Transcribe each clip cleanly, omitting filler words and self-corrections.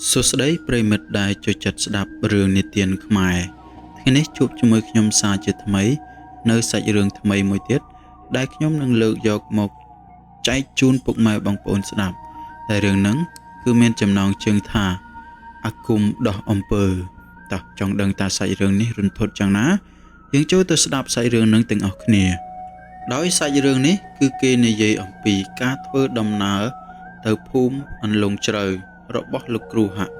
សួស្តីប្រិមិត្តដែលចូលចិត្តស្ដាប់រឿងនិទានខ្មែរថ្ងៃនេះជួបជាមួយខ្ញុំសាជាថ្មីនៅសាច់រឿងថ្មីមួយទៀតដែលខ្ញុំនឹងលើកយកមកចែកជូនពុកម៉ែបងប្អូនស្ដាប់តែរឿងហ្នឹងគឺមានចំណងជើងថាអាគមដោះអំពើតោះចង់ដឹងតើសាច់រឿងនេះរន្ធត់យ៉ាងណាយើងចូលទៅស្ដាប់សាច់រឿងហ្នឹងទាំងអស់គ្នាដោយសាច់រឿងនេះគឺគេនិយាយអំពីការធ្វើដំណើរទៅភូមិអន្លង់ជ្រៅរបស់លោកគ្រូហាក់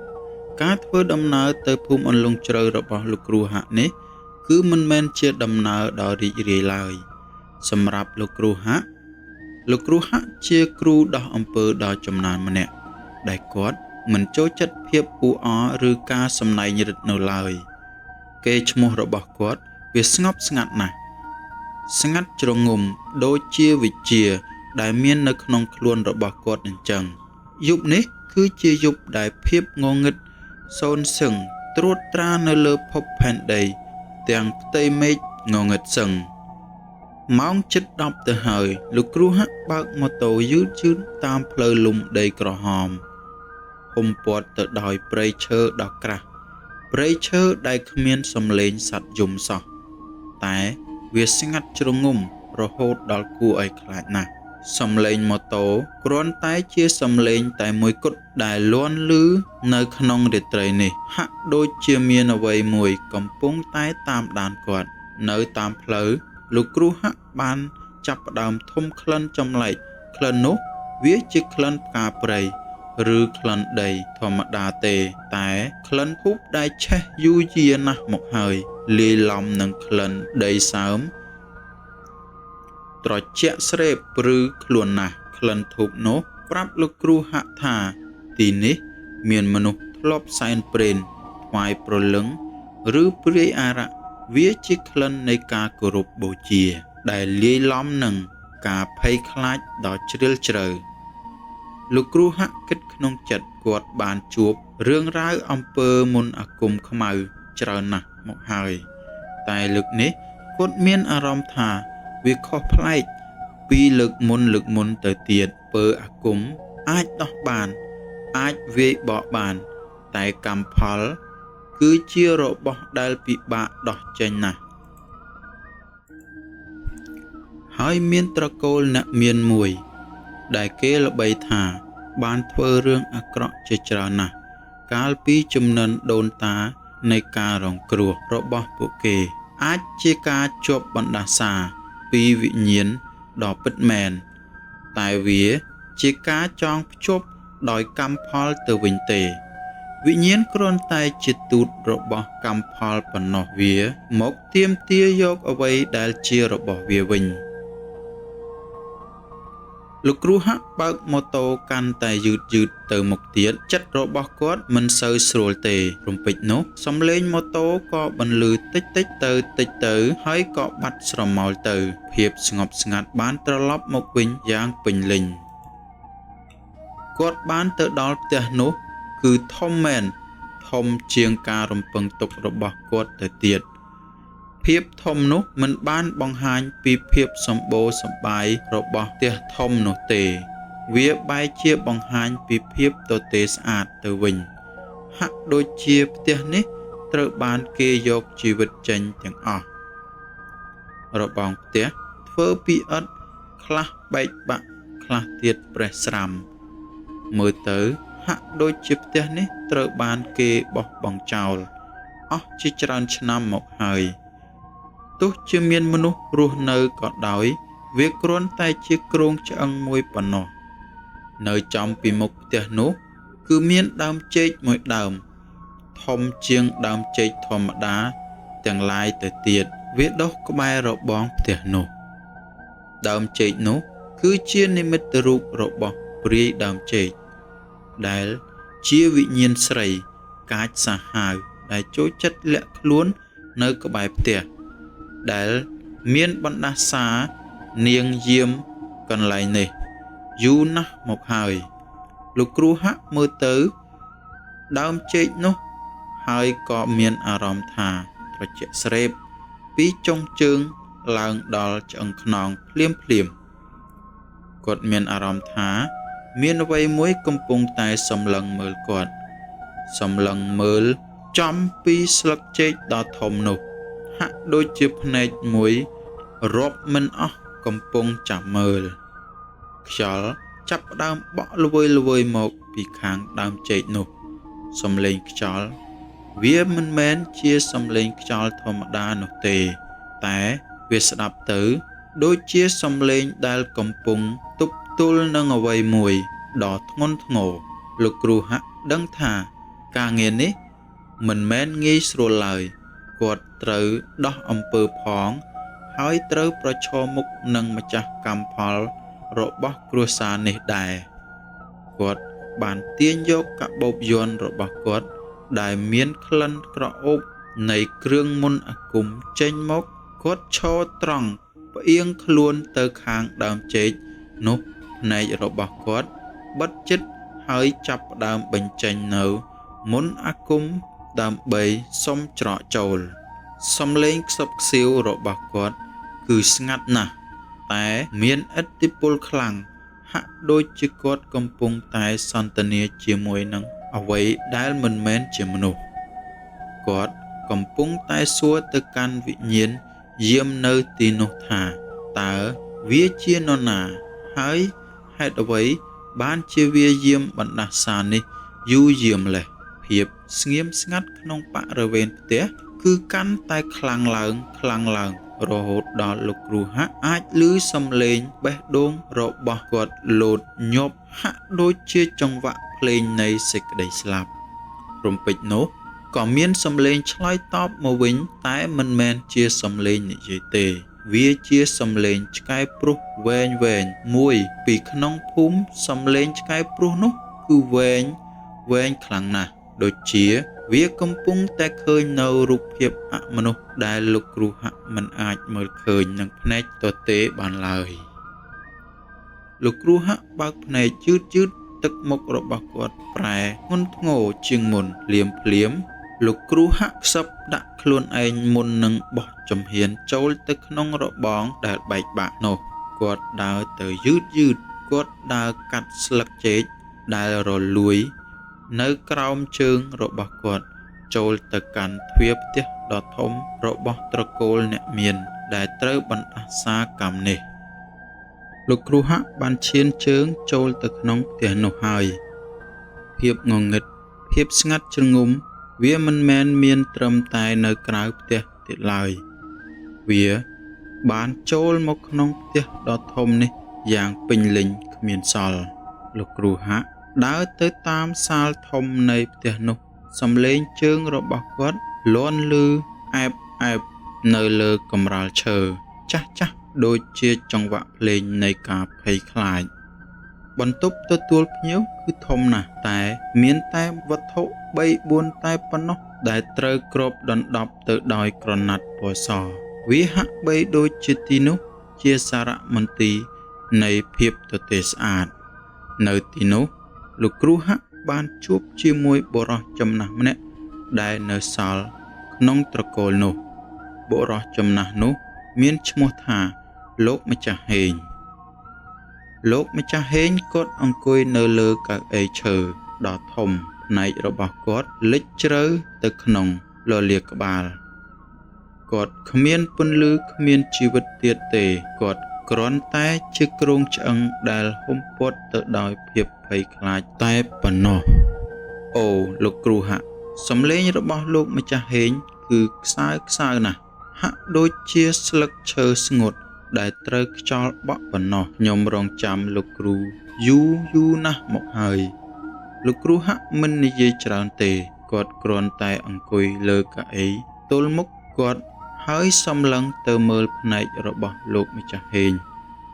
ការធ្វើដំណើរទៅភូមិអន្លង់ជ្រៅរបស់លោកគ្រូហាក់នេះគឺមិនមែនជាដំណើរដ៏រីករាយឡើយសម្រាប់លោកគ្រូហាក់ជាគ្រូដោះអំពើដ៏ចំណានម្នាក់ដែលគាត់មិនចូលចិត្តភាពអ៊ូអរឬការសំណែងរឹតនៅឡើយគេឈ្មោះរបស់គាត់វាស្ងប់ស្ងាត់ណាស់ស្ងាត់ជ្រងំដូចជាវិជ្ជាដែលមាននៅក្នុងខ្លួនរបស់គាត់អញ្ចឹងយប់នេះគឺជាយប់ដែលភាពងងឹតសូន្យសឹងត្រួតត្រានៅលើភពផែនដីទាំងផ្ទៃមេឃងងឹតសឹងម៉ោងជិត10ទៅហើយលោកគ្រូហាក់បើកម៉ូតូយឺតតាមផ្លូវលំដីក្រហមហុំព័ទ្ធទៅដោយព្រៃឈើដ៏ក្រាស់ព្រៃឈើដែលគ្មានសំឡេងសត្វយំសោះតែវាស្ងាត់ជ្រងំរហូតដល់គួរឲ្យខ្លាចណាស់សំឡេងម៉ូតូគ្រាន់តែជាសំឡេងតែមួយគត់ដែលលាន់ឮនៅក្នុងរាត្រីនេះហាក់ដូចជាមានអ្វីមួយកំពុងតែតាមដានគាត់នៅតាមផ្លូវលោកគ្រូហាក់បានចាប់ផ្ដើមធំក្លិនចម្លែកក្លិននោះវាជាក្លិនផ្កាព្រៃឬក្លិនដីធម្មតាទេតែក្លិនធូបដែលឆេះយូរយារណាស់មកហើយលាយឡំនឹងក្លិនដីសើមត្រជាក់ស្រេបឬខ្លួនណាស់ក្លិនធូបនោះប្រាប់លោកគ្រូហាក់ថាទីនេះមានមនុស្សធ្លាប់សែនព្រេនថ្វាយព្រលឹងឬព្រាយអារក្សវាជាក្លិននៃការគោរពបូជាដែលលាយឡំនឹងការភ័យខ្លាចដ៏ជ្រាលជ្រៅលោកគ្រូហាក់គិតក្នុងចិត្តគាត់បានជួបរឿងរ៉ាវអំពើមន្តអាគមខ្មៅច្រើនណាស់មកហើយតែលើកនេះគាត់មានអារម្មណ៍ថាវាខុសប្លែកពីលើកមុនទៅទៀតពើអាគមអាចដោះបានអាចវាយបកបានតែកម្មផលគឺជារបស់ដែលពិបាកដោះចេញណាស់ហើយមានត្រកូលអ្នកមានមួយដែលគេល្បីថាបានធ្វើរឿងអាក្រក់ជាច្រើនណាស់កាលពីជំនិនដូនតានៃការរងគ្រោះរបស់ពួកគេអាចជាការជាប់បណ្ដាសាពីវិញ្ញាណដ៏ពិតមែនតែវាជាការចងភ្ជាប់ដោយកម្មផលទៅវិញទេវិញ្ញាណគ្រាន់តែជាទូតរបស់កម្មផលប៉ុណ្ណោះវាមកទាមទារយកអ្វីដែលជារបស់វាវិញលោកគ្រូហាក់បើកម៉ូតូកាន់តែយឺតទៅមុខទៀតចិត្តរបស់គាត់មិនសូវស្រួលទេរំពេចនោះសំឡេងម៉ូតូក៏បន្លឺតិចទៅហើយក៏បាត់ស្រមោលទៅភាពស្ងប់ស្ងាត់បានត្រឡប់មកវិញយ៉ាងពេញលេញគាត់បានទៅដល់ផ្ទះនោះគឺធំមែនធំជាងការរំពឹងទុករបស់គាត់ទៅទៀតភាពធំនោះមិនបានបង្ហាញពីភាពសម្បូរសប្បាយរបស់ផ្ទះធំនោះទេវាបែរជាបង្ហាញពីភាពទទេស្អាតទៅវិញហាក់ដូចជាផ្ទះនេះត្រូវបានគេយកជីវិតចេញទាំងអស់របងផ្ទះធ្វើពីឥដ្ឋខ្លះបែកបាក់ខ្លះទៀតប្រេះស្រាំមើលទៅហាក់ដូចជាផ្ទះនេះត្រូវបានគេបោះបង់ចោលអស់ជាច្រើនឆ្នាំមកហើយទោះជាមានមនុស្សរស់នៅក៏ដោយវាគ្រាន់តែជាគ្រោងឆ្អឹងមួយប៉ុណ្ណោះនៅចំពីមុខផ្ទះនោះគឺមានដើមចេកមួយដើមធំជាងដើមចេកធម្មតាទាំងឡាយទៅទៀតវាដុះក្បែររបងផ្ទះនោះដើមចេកនោះគឺជានិមិត្តរូបរបស់ព្រាយដើមចេកដែលជាវិញ្ញាណស្រីកាចសាហាវដែលចូលចិត្តលាក់ខ្លួននៅក្បែរផ្ទះដែលមានបណ្ដាសានាងយាមកន្លែងនេះយូរណាស់មកហើយលោកគ្រូហាក់មើលទៅដើមចេកនោះហើយក៏មានអារម្មណ៍ថាត្រជាក់ស្រេបពីចុងជើងឡើងដល់ឆ្អឹងខ្នងភ្លាមគាត់មានអារម្មណ៍ថាមានអ្វីមួយកំពុងតែសម្លឹងមើលគាត់ សំឡឹងមើលចំពីស្លឹកចេកដ៏ធំនោះហាក់ដូចជាភ្នែកមួយរាប់មិនអស់កំពុងចាំមើលខ្យល់ចាប់ផ្ដើមបក់ល្វើយមកពីខាងដើមចេកនោះសំឡេងខ្យល់វាមិនមែនជាសំឡេងខ្យល់ធម្មតានោះទេតែវាស្ដាប់ទៅដូចជាសំឡេងដែលកំពុងទប់ទល់នឹងអ្វីមួយដ៏ធ្ងន់ធ្ងរលោកគ្រូហាក់ដឹងថាការងារនេះមិនមែនងាយស្រួលឡើយគាត់ត្រូវដោះអំពើផងហើយត្រូវប្រឈមមុខនឹងម្ចាស់កម្មផលរបស់គ្រួសារនេះដែរគាត់បានទាញយកកាបូបយ័ន្តរបស់គាត់ដែលមានក្លិនក្រអូបនៃគ្រឿងមន្តអាគមចេញមកគាត់ឈរត្រង់ផ្អៀងខ្លួនទៅខាងដើមចេកនោះភ្នែករបស់គាត់បិទជិតហើយចាប់ផ្ដើមបញ្ចេញនៅមន្តអាគមដើម្បីសុំច្រកចូលសំឡេងខ្សឹបខ្សៀវរបស់គាត់គឺស្ងាត់ណាស់តែមានឥទ្ធិពលខ្លាំងហាក់ដូចជាគាត់កំពុងតែសន្ទនាជាមួយនឹងអ្វីដែលមិនមែនជាមនុស្សគាត់កំពុងតែសួរទៅកាន់វិញ្ញាណយាមនៅទីនោះថាតើវាជានរណាហើយហេតុអ្វីបានជាវាយាមបណ្ដាសានេះយូរយាមលេះភាពស្ងៀមស្ងាត់ក្នុងបរិវេណផ្ទះគឺកាន់តែខ្លាំងឡើងរហូតដល់លោកគ្រូហាក់អាចឮសំឡេងបេះដូងរបស់គាត់លោតញាប់ហាក់ដូចជាចង្វាក់ភ្លេងនៃសេចក្តីស្លាប់រំពេចនោះក៏មានសំឡេងឆ្លើយតបមកវិញតែមិនមែនជាសំឡេងនិយាយទេវាជាសំឡេងឆ្កែព្រុសវែងមួយពីក្នុងភូមិសំឡេងឆ្កែព្រុសនោះគឺវែងខ្លាំងណាស់ដូចជាវាកំពុងតែឃើញនៅរូបភាពអមនុស្សដែលលោកគ្រូហាក់មិនអាចមើលឃើញនឹងភ្នែកទទេបានឡើយលោកគ្រូហាក់បើកភ្នែកយឺតទឹកមុខរបស់គាត់ប្រែធ្ងន់ធ្ងរជាងមុនភ្លាមលោកគ្រូហាក់ខ្សឹបដាក់ខ្លួនឯងមុននឹងបោះចំហៀនចូលទៅក្នុងរបងដែលបែកបាក់នោះគាត់ដើរទៅយឺតគាត់ដើរកាត់ស្លឹកចេកដែលរលួយនៅក្រោមជើងរបស់គាត់ចូលទៅកាន់ទ្វារផ្ទះដ៏ធំរបស់ត្រកូលអ្នកមានដែលត្រូវបណ្ដាសាកម្មនេះលោកគ្រូហាក់បានឈានជើងចូលទៅក្នុងផ្ទះនោះហើយភាពងងឹតភាពស្ងាត់ជ្រងំវាមិនមែនមានត្រឹមតែនៅក្រៅផ្ទះទៀតឡើយវាបានចូលមកក្នុងផ្ទះដ៏ធំនេះយ៉ាងពេញលេញគ្មានសល់លោកគ្រូហាក់ដើរទៅតាមសាលធំនៃផ្ទះនោះសំឡេងជើងរបស់គាត់លាន់ឮអែបនៅលើកម្រាលឈើចាស់ដូចជាចង្វាក់ភ្លេងនៃការភ័យខ្លាចបន្ទប់ទទួលភ្ញៀវគឺធំណាស់តែមានតែវត្ថុ 3-4 តែប៉ុណ្ណោះដែលត្រូវគ្របដណ្ដប់ទៅដោយក្រណាត់ពណ៌សវាហាក់បីដូចជាទីនោះជាសារមន្ទីរនៃភាពទទេស្អាតនៅទីនោះលោកគ្រូហាក់បានជួបជាមួយបុរសចំណាស់ម្នាក់ដែលនៅសល់ក្នុងត្រកូលនោះបុរសចំណាស់នោះមានឈ្មោះថាលោកម្ចាស់ហេងគាត់អង្គុយនៅលើកៅអីឈើដ៏ធំផ្នែករបស់គាត់លិចជ្រៅទៅក្នុងលលាក្បាលគាត់គ្មានពន្លឺគ្មានជីវិតទៀតទេគាត់គ្រាន់តែជាគ្រោងឆ្អឹងដែលហុំព័ទ្ធទៅដោយភាពភ័យខ្លាចតែប៉ុណ្ណោះអូលោកគ្រូហាក់សំឡេងរបស់លោកម្ចាស់ហេងគឺខ្សើណាស់ហាក់ដូចជាស្លឹកឈើស្ងួតដែលត្រូវខ្យល់បក់ប៉ុណ្ណោះខ្ញុំរងចាំលោកគ្រូយូរណាស់មកហើយលោកគ្រូហាក់មិននិយាយច្រើនទេគាត់គ្រាន់តែអង្គុយលើកៅអីទល់មុខគាត់ហើយសំឡឹងទៅមើលភ្នែករបស់លោកម្ចាស់ហេង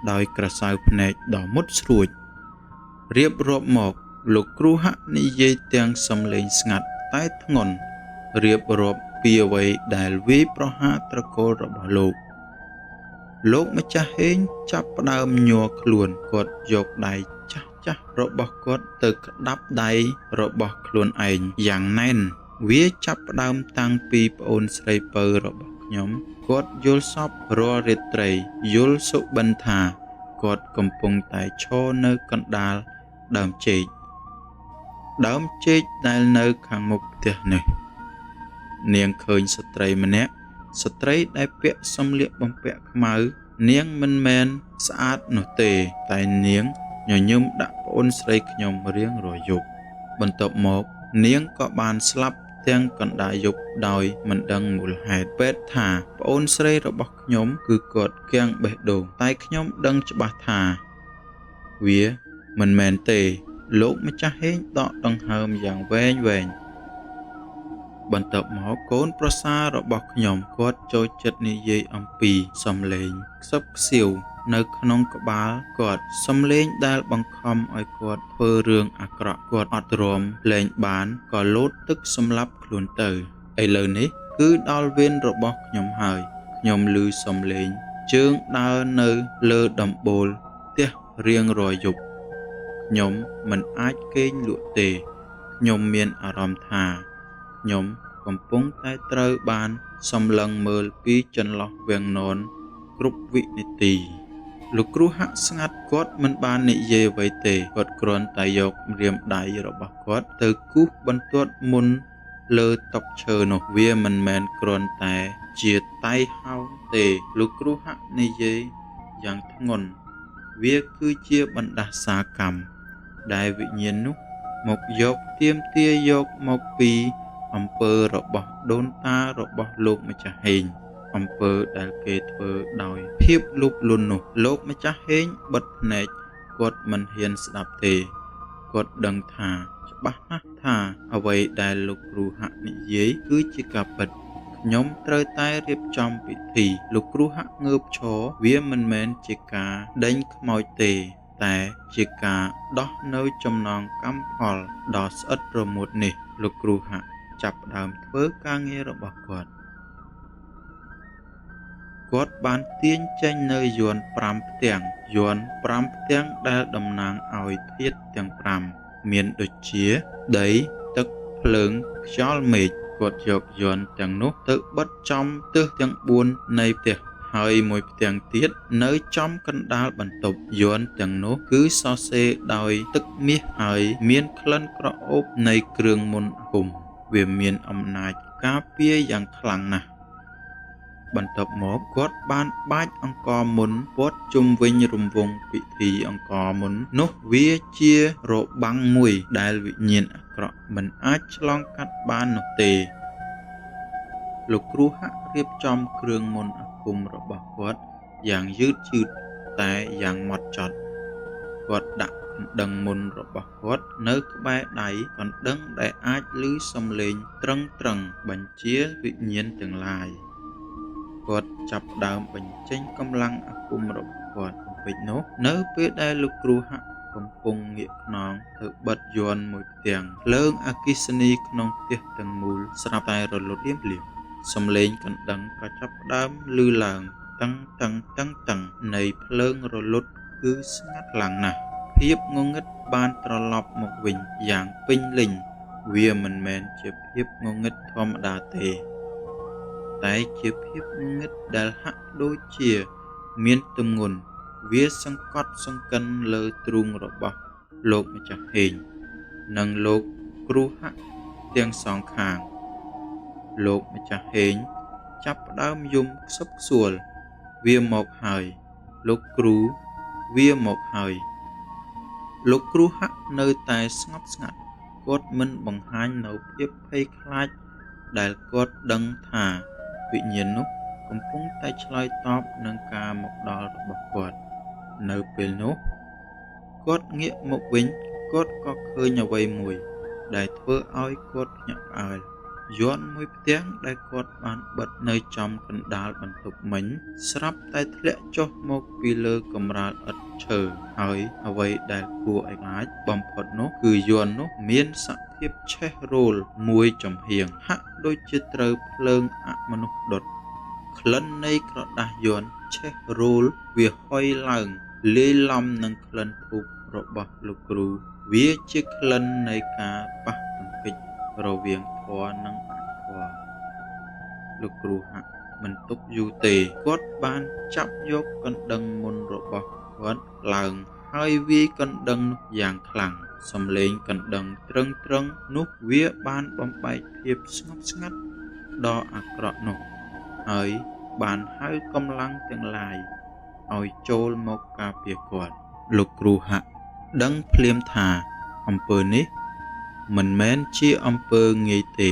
ដោយក្រសៅភ្នែកដ៏មុតស្រួចរៀបរាប់មកលោកគ្រូហាក់និយាយទាំងសំឡេងស្ងាត់តែធ្ងន់រៀបរាប់ពីអ្វីដែលវាយប្រហារត្រកូលរបស់លោកម្ចាស់ហេងចាប់ផ្ដើមញ័រខ្លួនគាត់យកដៃចាស់របស់គាត់ទៅក្តាប់ដៃរបស់ខ្លួនឯងយ៉ាងណែនវាចាប់ផ្ដើមតាំងពីប្អូនស្រីពៅរបស់ខ្ញុំគាត់យល់សពរាល់រាត្រីយល់សុបិនថាគាត់កំពុងតែឈរនៅកណ្ដាលដើមចេក ដើមចេកដែលនៅខាងមុខផ្ទះនេះនាងឃើញស្ត្រីម្នាក់ស្ត្រីដែលពាក់សម្លៀកបំពាក់ខ្មៅនាងមិនមែនស្អាតនោះទេតែនាងញញឹមដាក់ប្អូនស្រីខ្ញុំរៀងរាល់យប់បន្ទាប់មកនាងក៏បានស្លាប់ទាំងកណ្ដាលយប់ដោយមិនដឹងមូលហេតុពេទ្យថាប្អូនស្រីរបស់ខ្ញុំគឺគាត់គាំងបេះដូងតែខ្ញុំដឹងច្បាស់ថាវាមិនមែនទេលោកម្ចាស់ហេងដកដង្ហើមយ៉ាងវែងបន្ទាប់មកកូនប្រសាររបស់ខ្ញុំគាត់ចូលចិត្តនិយាយអំពីសំឡេងខ្សឹបខ្សៀវនៅក្នុងក្បាលគាត់សំឡេងដែលបង្ខំឲ្យគាត់ធ្វើរឿងអាក្រក់គាត់អត់ទ្រាំលែងបានក៏លោតទឹកសម្លាប់ខ្លួនទៅឥឡូវនេះគឺដល់វេនរបស់ខ្ញុំហើយខ្ញុំឮសំឡេងជើងដើរនៅលើដំបូលផ្ទះរៀងរាល់យប់ខ្ញុំមិនអាចគេងលក់ទេខ្ញុំមានអារម្មណ៍ថាខ្ញុំកំពុងតែត្រូវបានសម្លឹងមើលពីចន្លោះវាំងននគ្រប់វិនាទីលោកគ្រូហាក់ស្ងាត់គាត់មិនបាននិយាយអ្វីទេគាត់គ្រាន់តែយកម្រាមដៃរបស់គាត់ទៅគូសបន្ទាត់មុនលើតុឈើនោះវាមិនមែនគ្រាន់តែជាតៃហោងទេលោកគ្រូហាក់និយាយយ៉ាងធ្ងន់វាគឺជាបណ្ដាសាកម្មដែលវិញ្ញាណនោះមកយកទាមទារយកមកពីអំពើរបស់ដូនតារបស់លោកម្ចាស់ហេងអំពើដែលគេធ្វើដោយភាពលួបលន់នោះលោកម្ចាស់ហេងបិទភ្នែកគាត់មិនហ៊ានស្ដាប់ទេគាត់ដឹងថាច្បាស់ណាស់ថាអ្វីដែលលោកគ្រូហាក់និយាយគឺជាការពិតខ្ញុំត្រូវតែរៀបចំពិធីលោកគ្រូហាក់ងើបឈរវាមិនមែនជាការដេញខ្មោចទេតែជាការដោះនៅចំណងកម្មផលដ៏ស្អិតរមួតនេះលោកគ្រូហាក់ចាប់ផ្ដើមធ្វើការងាររបស់គាត់បានទាញចេញនៅយ័ន្ត5ផ្ទាំងយ័ន្ត5ផ្ទាំងដែលតំណាងឲ្យធាតុទាំង5មានដូចជាដីទឹកភ្លើងខ្យល់មេឃគាត់យកយ័ន្តទាំងនោះទៅបិទចំទិសទាំង4នៃផ្ទះហើយមួយផ្ទាំងទៀតនៅចំកណ្ដាលបន្ទប់យ័ន្តទាំងនោះគឺសរសេរដោយទឹកមាសហើយមានក្លិនក្រអូបនៃគ្រឿងមន្តអាគមវាមានអំណាចការពារយ៉ាងខ្លាំងណាស់បន្ទាប់មកគាត់បានបាចអង្ករមុនព័ទ្ធជុំវិញរង្វង់ពិធីអង្ករមុននោះវាជារបាំងមួយដែលវិញ្ញាណអាក្រក់មិនអាចឆ្លងកាត់បាននោះទេលោកគ្រូហាក់រៀបចំគ្រឿងមន្តអាគមរបស់គាត់យ៉ាងយឺតតែយ៉ាងហ្មត់ចត់គាត់ដាក់កណ្ដឹងមុនរបស់គាត់នៅក្បែរដៃកណ្ដឹងដែលអាចឮសំឡេងត្រឹងបញ្ជាវិញ្ញាណទាំងឡាយគាត់ចាប់ផ្ដើមបញ្ចេញកម្លាំងអាគមរបស់គាត់ពេចនោះនៅពេលដែលលោកគ្រូហាក់កំពុងងាកខ្នងទៅបិទយ័ន្តមួយផ្ទាំងភ្លើងអគ្គិសនីក្នុងផ្ទះទាំងមូលស្រាប់តែរលត់ភ្លាមសំឡេងកណ្ដឹងក៏ចាប់ផ្ដើមឮឡើងតឹងនៃភ្លើងរលត់គឺស្ងាត់ខ្លាំងណាស់ភាពងងឹតបានត្រឡប់មកវិញយ៉ាងពេញលេញវាមិនមែនជាភាពងងឹតធម្មតាទេតែជាភាពងងឹតដែលហាក់ដូចជាមានទម្ងន់វាសង្កត់សង្កិនលើទ្រូងរបស់លោកម្ចាស់ហេងនិងលោកគ្រូហាក់ទាំងសងខាងលោកម្ចាស់ហេងចាប់ផ្ដើមយំខ្សឹបខ្សួលវាមកហើយលោកគ្រូវាមកហើយលោកគ្រូហាក់នៅតែស្ងប់ស្ងាត់គាត់មិនបង្ហាញនូវភាពភ័យខ្លាចដែលគាត់ដឹងថាវិញ្ញាណនោះកំពុងតែឆ្លើយតបនឹងការមកដល់របស់គាត់នៅពេលនោះគាត់ងាកមកវិញគាត់ក៏ឃើញអ្វីមួយដែលធ្វើឲ្យគាត់ភ្ញាក់ផ្អើលយ័ន្តមួយផ្ទាំងដែលគាត់បានបិទនៅចំកណ្ដាលបន្ទប់មិញស្រាប់តែធ្លាក់ចុះមកពីលើកម្រាលឥដ្ឋឈើហើយអ្វីដែលគួរឲ្យខ្លាចបំផុតនោះគឺយ័ន្តនោះមានសភាពឆេះរោលមួយចំហៀងហាក់ដូចជាត្រូវភ្លើងអមនុស្សដុតក្លិននៃក្រដាសយ័ន្តឆេះរោលវាហុយឡើងលាយឡំនឹងក្លិនធូបរបស់លោកគ្រូវាជាក្លិននៃការប៉ះទង្គិចរវាងធម៌និងអធម៌លោកគ្រូហាក់មិនទុកយូរទេគាត់បានចាប់យកកណ្ដឹងមុនរបស់គាត់ឡើងហើយវាយកណ្ដឹងនោះយ៉ាងខ្លាំង សំឡេងកណ្ដឹងត្រឹងនោះវាបានបំបែកភាពស្ងប់ស្ងាត់ដ៏អាក្រក់នោះហើយបានហៅកម្លាំងទាំងឡាយឲ្យចូលមកការពារគាត់លោកគ្រូហាក់ដឹងភ្លាមថាអំពើនេះមិនមែនជាអំពើងាយទេ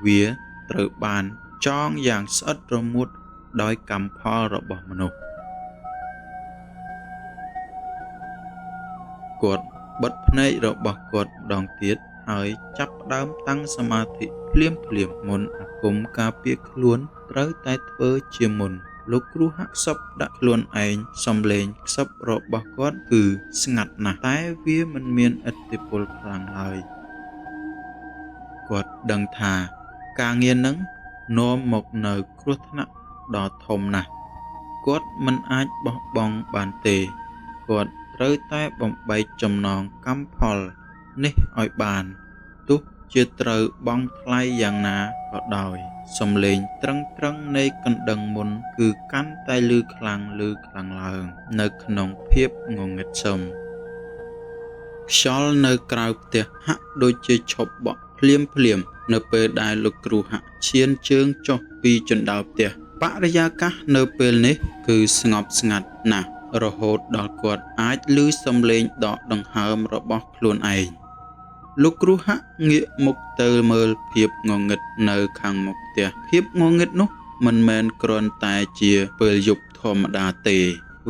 វាត្រូវបានចងយ៉ាងស្អិតរមួតដោយកម្មផលរបស់មនុស្សគាត់បិទភ្នែករបស់គាត់ម្ដងទៀតហើយចាប់ផ្ដើមតាំងសមាធិភ្លាមមុនអាគមការពារខ្លួនត្រូវតែធ្វើជាមុនលោកគ្រូហាក់ខ្សឹបដាក់ខ្លួនឯងសំឡេងខ្សឹបរបស់គាត់គឺស្ងាត់ណាស់តែវាមិនមានឥទ្ធិពលខ្លាំងឡើយគាត់ដឹងថាការងារនឹងនាំមកនៅគ្រោះថ្នាក់ដ៏ធំណាស់គាត់មិនអាចបោះបង់បានទេគាត់ត្រូវតែបំបែកចំណងកម្មផលនេះឲ្យបានទោះជាត្រូវបង់ថ្លៃយ៉ាងណាក៏ដោយសំឡេងត្រឹងនៃកណ្ដឹងមុនគឺកាន់តែលឺខ្លាំងឡើងនៅក្នុងភាពងងឹតសឹមខ្យល់នៅក្រៅផ្ទះហាក់ដូចជាឈប់បក់ភ្លាមនៅពេលដែលលោកគ្រូហាក់ឈានជើងចុះពីជណ្ដើរផ្ទះបរិយាកាសនៅពេលនេះគឺស្ងប់ស្ងាត់ណាស់រហូតដល់គាត់អាចឮសំឡេងដកដង្ហើមរបស់ខ្លួនឯងលោកគ្រូហាក់ងាកមុខទៅមើលភាពងងឹតនៅខាងមុខផ្ទះភាពងងឹតនោះមិនមែនគ្រាន់តែជាពេលយប់ធម្មតាទេ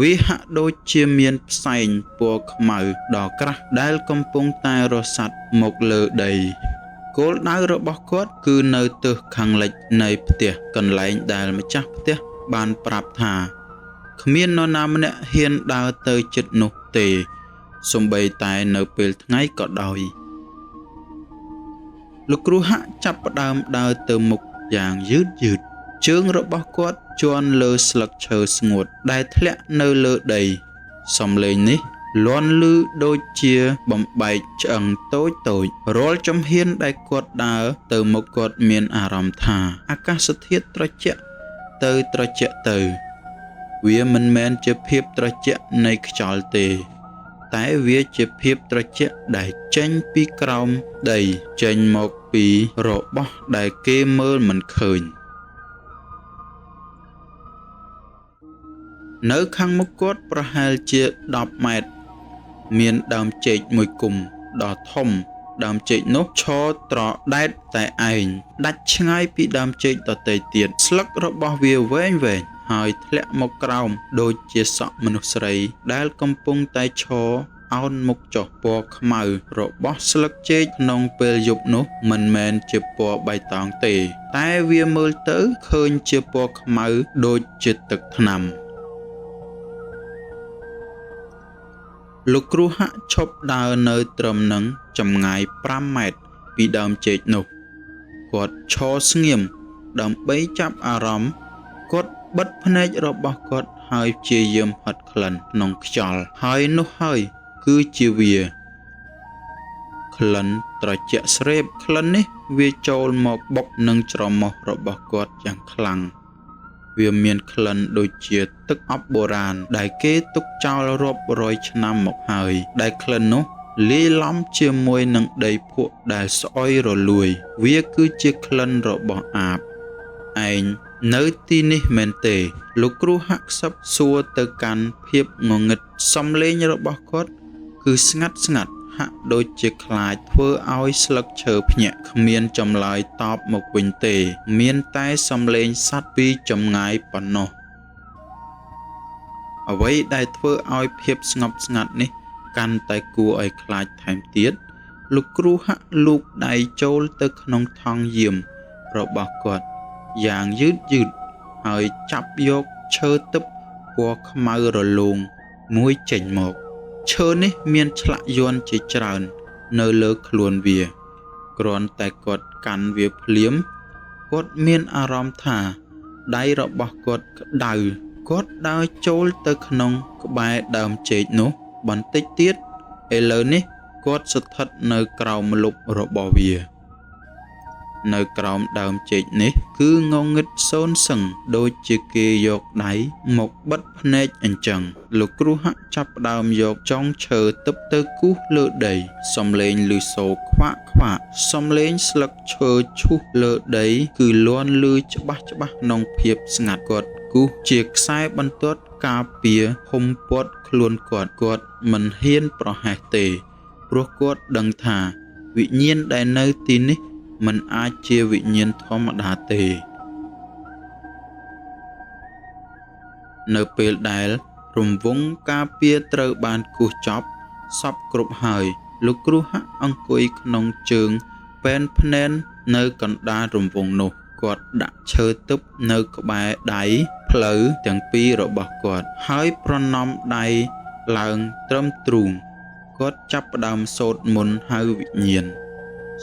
វាហាក់ដូចជាមានផ្សែងពណ៌ខ្មៅដ៏ក្រាស់ដែលកំពុងតែរសាត់មកលើដីគោលដៅរបស់គាត់គឺនៅទិសខាងលិចនៃផ្ទះកន្លែងដែលម្ចាស់ផ្ទះបានប្រាប់ថាគ្មាននរណាម្នាក់ហ៊ានដើរទៅជិតនោះទេសូម្បីតែនៅពេលថ្ងៃក៏ដោយលោកគ្រូហាក់ចាប់ផ្ដើមដើរទៅមុខយ៉ាងយឺតជើងរបស់គាត់ជាន់លើស្លឹកឈើស្ងួតដែលធ្លាក់នៅលើដីសំឡេងនេះលាន់ឮដូចជាបំបែកឆ្អឹងតូចរាល់ជំហានដែលគាត់ដើរទៅមុខគាត់មានអារម្មណ៍ថាអាកាសធាតុត្រជាក់ទៅវាមិនមែនជាភាពត្រជាក់នៃខ្យល់ទេតែវាជាភាពត្រជាក់ដែលចេញពីក្រោមដីចេញមកពីរបស់ដែលគេមើលមិនឃើញនៅខាងមុខគាត់ប្រហែលជា10ម៉ែត្រមានដើមចេកមួយគុម្ពដ៏ធំដើមចេកនោះឈរត្រដែតតែឯងដាច់ឆ្ងាយពីដើមចេកដទៃទៀតស្លឹករបស់វាវែងហើយធ្លាក់មកក្រោមដូចជាសក់មនុស្សស្រីដែលកំពុងតែឈរអោនមុខចុះពណ៌ខ្មៅរបស់ស្លឹកចេកក្នុងពេលយប់នោះមិនមែនជាពណ៌បៃតងទេតែវាមើលទៅឃើញជាពណ៌ខ្មៅដូចជាទឹកថ្នាំលោកគ្រូហាក់ឈប់ដើរនៅត្រឹមនឹងចម្ងាយ5ម៉ែត្រពីដើមចេកនោះគាត់ឈរស្ងៀមដើម្បីចាប់អារម្មណ៍គាត់បិទភ្នែករបស់គាត់ហើយព្យាយាមហត់ក្លិនក្នុងខ្យល់ហើយនោះហើយគឺជាវាក្លិនត្រជាក់ស្រេបក្លិននេះវាចូលមកបុកនឹងច្រមុះរបស់គាត់យ៉ាងខ្លាំងវាមានក្លិនដូចជាទឹកអប់បុរាណដែលគេទុកចោលរាប់រយឆ្នាំមកហើយដែលក្លិននោះលាយឡំជាមួយនឹងដីភក់ដែលស្អុយរលួយវាគឺជាក្លិនរបស់អាបឯងនៅទីនេះមែនទេលោកគ្រូហាក់ខ្សឹបសួរទៅកាន់ភាពងងឹតសំឡេងរបស់គាត់គឺស្ងាត់ហាក់ដូចជាខ្លាចធ្វើឲ្យស្លឹកឈើភ្ញាក់គ្មានចម្លើយតបមកវិញទេមានតែសំឡេងសត្វពីចម្ងាយប៉ុណ្ណោះអ្វីដែលធ្វើឲ្យភាពស្ងប់ស្ងាត់នេះកាន់តែគួរឲ្យខ្លាចថែមទៀតលោកគ្រូហាក់លូកដៃចូលទៅក្នុងថង់យាមរបស់គាត់យ៉ាងយឺតហើយចាប់យកឈើទិបពណ៌ខ្មៅរលោងមួយចេញមកឈើនេះមានឆ្លាក់យ័ន្តជាច្រើននៅលើខ្លួនវាគ្រាន់តែគាត់កាន់វាភ្លាមគាត់មានអារម្មណ៍ថាដៃរបស់គាត់ក្តៅគាត់ដើរចូលទៅក្នុងក្បែរដើមចេកនោះបន្តិចទៀតឥឡូវនេះគាត់ស្ថិតនៅក្រោមម្លប់របស់វា នៅក្រោមដើមចេកនេះគឺងងឹតសូនសឹងដូចជាគេយកដៃមកបិទភ្នែកអញ្ចឹងលោកគ្រូហាក់ចាប់ផ្ដើមយកចុងឈើទិបទៅគូសលើដីសំឡេងឮសូរខ្វាក់ខ្វាក់សំឡេងស្លឹកឈើឈូសលើដីគឺលាន់ឮច្បាស់ក្នុងភាពស្ងាត់គាត់គូសជាខ្សែបន្ទាត់ការពារហុំព័ទ្ធខ្លួនគាត់មិនហ៊ានប្រហែសទេព្រោះគាត់ដឹងថាវិញ្ញាណដែលនៅទីនេះមិនអាចជាវិញ្ញាណធម្មតាទេនៅពេលដែលរង្វង់ការពារត្រូវបានគូសចប់សពគ្រប់ហើយលោកគ្រូហាក់អង្គុយក្នុងជើងពេនភ្នែននៅកណ្ដាលរង្វង់នោះគាត់ដាក់ឈើទិបនៅក្បែរដៃផ្លូវទាំងពីររបស់គាត់ហើយប្រណម្យដៃឡើងត្រឹមទ្រូងគាត់ចាប់ផ្ដើមសូត្រមន្តហៅវិញ្ញាណ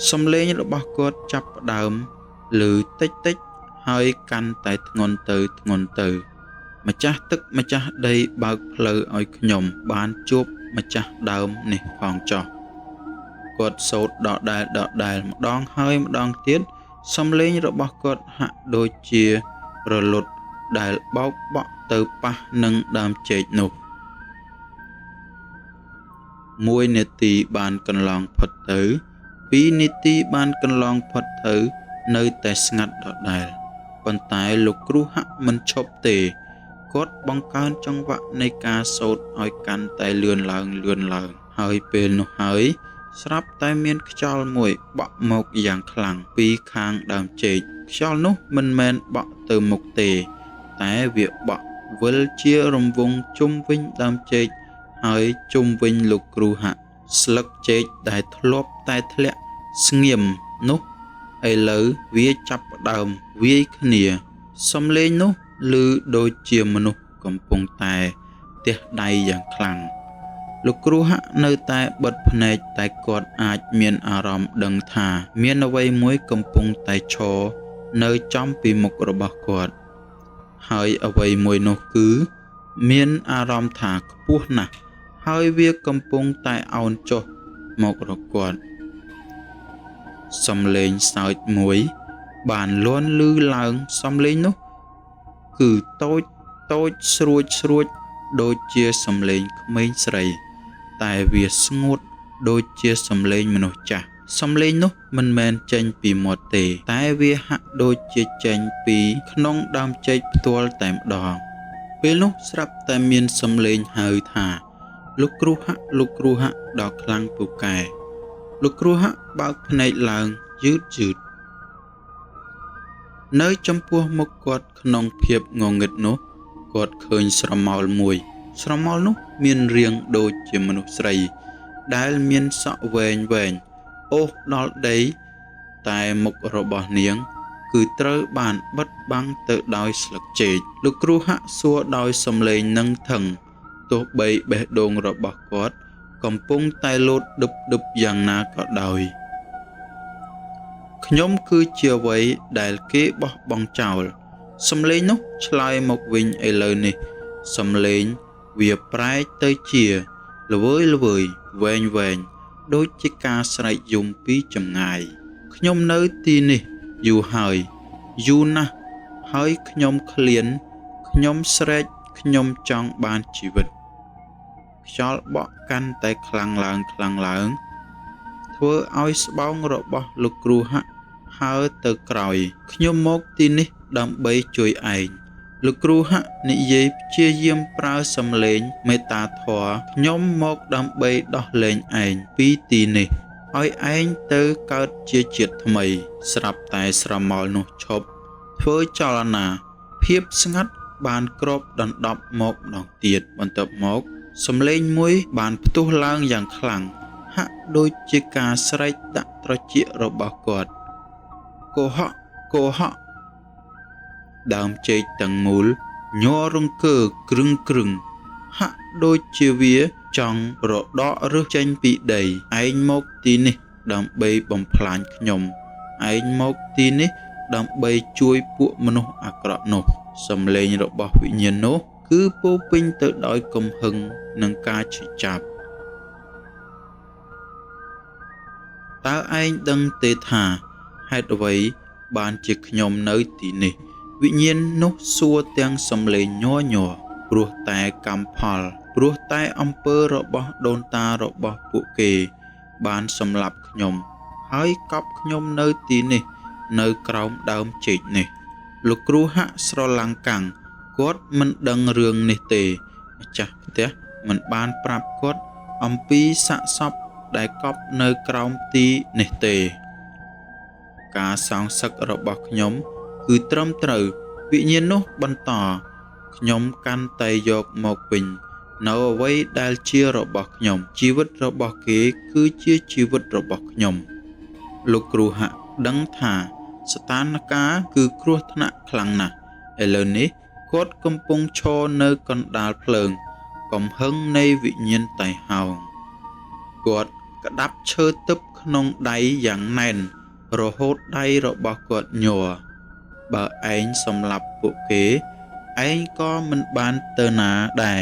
សំឡេងរបស់គាត់ចាប់ផ្ដើមឮតិចហើយកាន់តែធ្ងន់ទៅម្ចាស់ទឹកម្ចាស់ដីបើកផ្លូវឲ្យខ្ញុំបានជួបម្ចាស់ដើមនេះផងចុះគាត់សូត្រដដែលម្ដងហើយម្ដងទៀតសំឡេងរបស់គាត់ហាក់ដូចជារលត់ដែលបោកបក់ទៅប៉ះនឹងដើមចេកនោះ1 នាទីបានកន្លងផុតទៅ2 នាទីបានកន្លងផុតទៅនៅតែស្ងាត់ដដែលប៉ុន្តែលោកគ្រូហាក់មិនឈប់ទេគាត់បង្កើនចង្វាក់នៃការសូត្រឲ្យកាន់តែលឿនឡើងហើយពេលនោះហើយស្រាប់តែមានខ្យល់មួយបក់មកយ៉ាងខ្លាំងពីខាងដើមចេកខ្យល់នោះមិនមែនបក់ទៅមុខទេតែវាបក់វិលជារង្វង់ជុំវិញដើមចេកហើយជុំវិញលោកគ្រូហាក់ស្លឹកចេកដែលធ្លាប់តែធ្លាក់ស្ងៀមនោះឥឡូវវាចាប់ផ្ដើមវាយគ្នាសំឡេងនោះឮដូចជាមនុស្សកំពុងតែទះដៃយ៉ាងខ្លាំងលោកគ្រូហាក់នៅតែបិទភ្នែកតែគាត់អាចមានអារម្មណ៍ដឹងថាមានអ្វីមួយកំពុងតែឈរនៅចំពីមុខរបស់គាត់ហើយអ្វីមួយនោះគឺមានអារម្មណ៍ថាខ្ពស់ណាស់ហើយវាកំពុងតែអោនចុះមករកគាត់សំឡេងសើចមួយបានលាន់ឮឡើងសំឡេងនោះគឺតូចស្រួចដូចជាសំឡេងក្មេងស្រីតែវាស្ងួតដូចជាសំឡេងមនុស្សចាស់សំឡេងនោះមិនមែនចេញពីមាត់ទេតែវាហាក់ដូចជាចេញពីក្នុងដើមចេកផ្ទាល់តែម្ដងពេលនោះស្រាប់តែមានសំឡេងហៅថាលោកគ្រូហាក់ដ៏ខ្លាំងពូកែលោកគ្រូហាក់បើកភ្នែកឡើងយឺតនៅចំពោះមុខគាត់ក្នុងភាពងងឹតនោះគាត់ឃើញស្រមោលមួយស្រមោលនោះមានរាងដូចជាមនុស្សស្រីដែលមានសក់វែងអូសដល់ដីតែមុខរបស់នាងគឺត្រូវបានបិទបាំងទៅដោយស្លឹកចេកលោកគ្រូហាក់សួរដោយសំឡេងនឹងថឹងទោះបីបេះដូងរបស់គាត់កំពុងតែលោតឌឹបយ៉ាងណាក៏ដោយខ្ញុំគឺជាអ្វីដែលគេបោះបង់ចោលសំឡេងនោះឆ្លើយមកវិញឥឡូវនេះសំឡេងវាប្រែកទៅជាល្វើយវែងដូចជាការស្រែកយំពីចម្ងាយខ្ញុំនៅទីនេះយូរណាស់ហើយខ្ញុំឃ្លានខ្ញុំស្រែកខ្ញុំចង់បានជីវិតខ្យល់បក់កាន់តែខ្លាំងឡើងធ្វើឲ្យស្បោងរបស់លោកគ្រូហាក់ហើរទៅក្រោយខ្ញុំមកទីនេះដើម្បីជួយឯងលោកគ្រូហាក់និយាយព្យាយាមប្រើសំឡេងមេត្តាធម៌ខ្ញុំមកដើម្បីដោះលែងឯងពីទីនេះឲ្យឯងទៅកើតជាជាតិថ្មីស្រាប់តែស្រមោលនោះឈប់ធ្វើចលនាភាពស្ងាត់បានគ្របដណ្ដប់មកម្ដងទៀតបន្ទាប់មកសំឡេងមួយបានផ្ទុះឡើងយ៉ាងខ្លាំងហាក់ដូចជាការស្រែកដាក់ត្រចៀករបស់គាត់កុហកដើមចេកទាំងមូលញ័ររង្គើគ្រឹងហាក់ដូចជាវាចង់រដករើសចេញពីដីឯងមកទីនេះដើម្បីបំផ្លាញខ្ញុំឯងមកទីនេះដើម្បីជួយពួកមនុស្សអាក្រក់នោះសំឡេងរបស់វិញ្ញាណនោះគឺពោពេញទៅដោយកំហឹងនិងការឈឺចាប់តើឯងដឹងទេថា ហេតុអ្វីបានជាខ្ញុំនៅទីនេះវិញ្ញាណនោះសួរទាំងសំឡេងញ័រព្រោះតែកម្មផលព្រោះតែអំពើរបស់ដូនតារបស់ពួកគេបានសម្លាប់ខ្ញុំហើយកប់ខ្ញុំនៅទីនេះនៅក្រោមដើមចេកនេះលោកគ្រូហាក់ស្រឡាំងកាំងគាត់មិនដឹងរឿងនេះទេម្ចាស់ផ្ទះមិនបានប្រាប់គាត់អំពីសាកសពដែលកប់នៅក្រោមទីនេះទេការសងសឹករបស់ខ្ញុំគឺត្រឹមត្រូវវិញ្ញាណនោះបន្តខ្ញុំកាន់តែយកមកវិញនៅអ្វីដែលជារបស់ខ្ញុំជីវិតរបស់គេគឺជាជីវិតរបស់ខ្ញុំលោកគ្រូហាក់ដឹងថាស្ថានភាពគឺគ្រោះថ្នាក់ខ្លាំងណាស់ឥឡូវនេះគាត់កំពុងឈរនៅកណ្ដាលភ្លើងកំហឹងនៃវិញ្ញាណតៃហោងគាត់ក្តាប់ឈើទិបក្នុងដៃយ៉ាងណែនរហូតដៃរបស់គាត់ញ័របើឯងសម្លាប់ពួកគេឯងក៏មិនបានទៅណាដែរ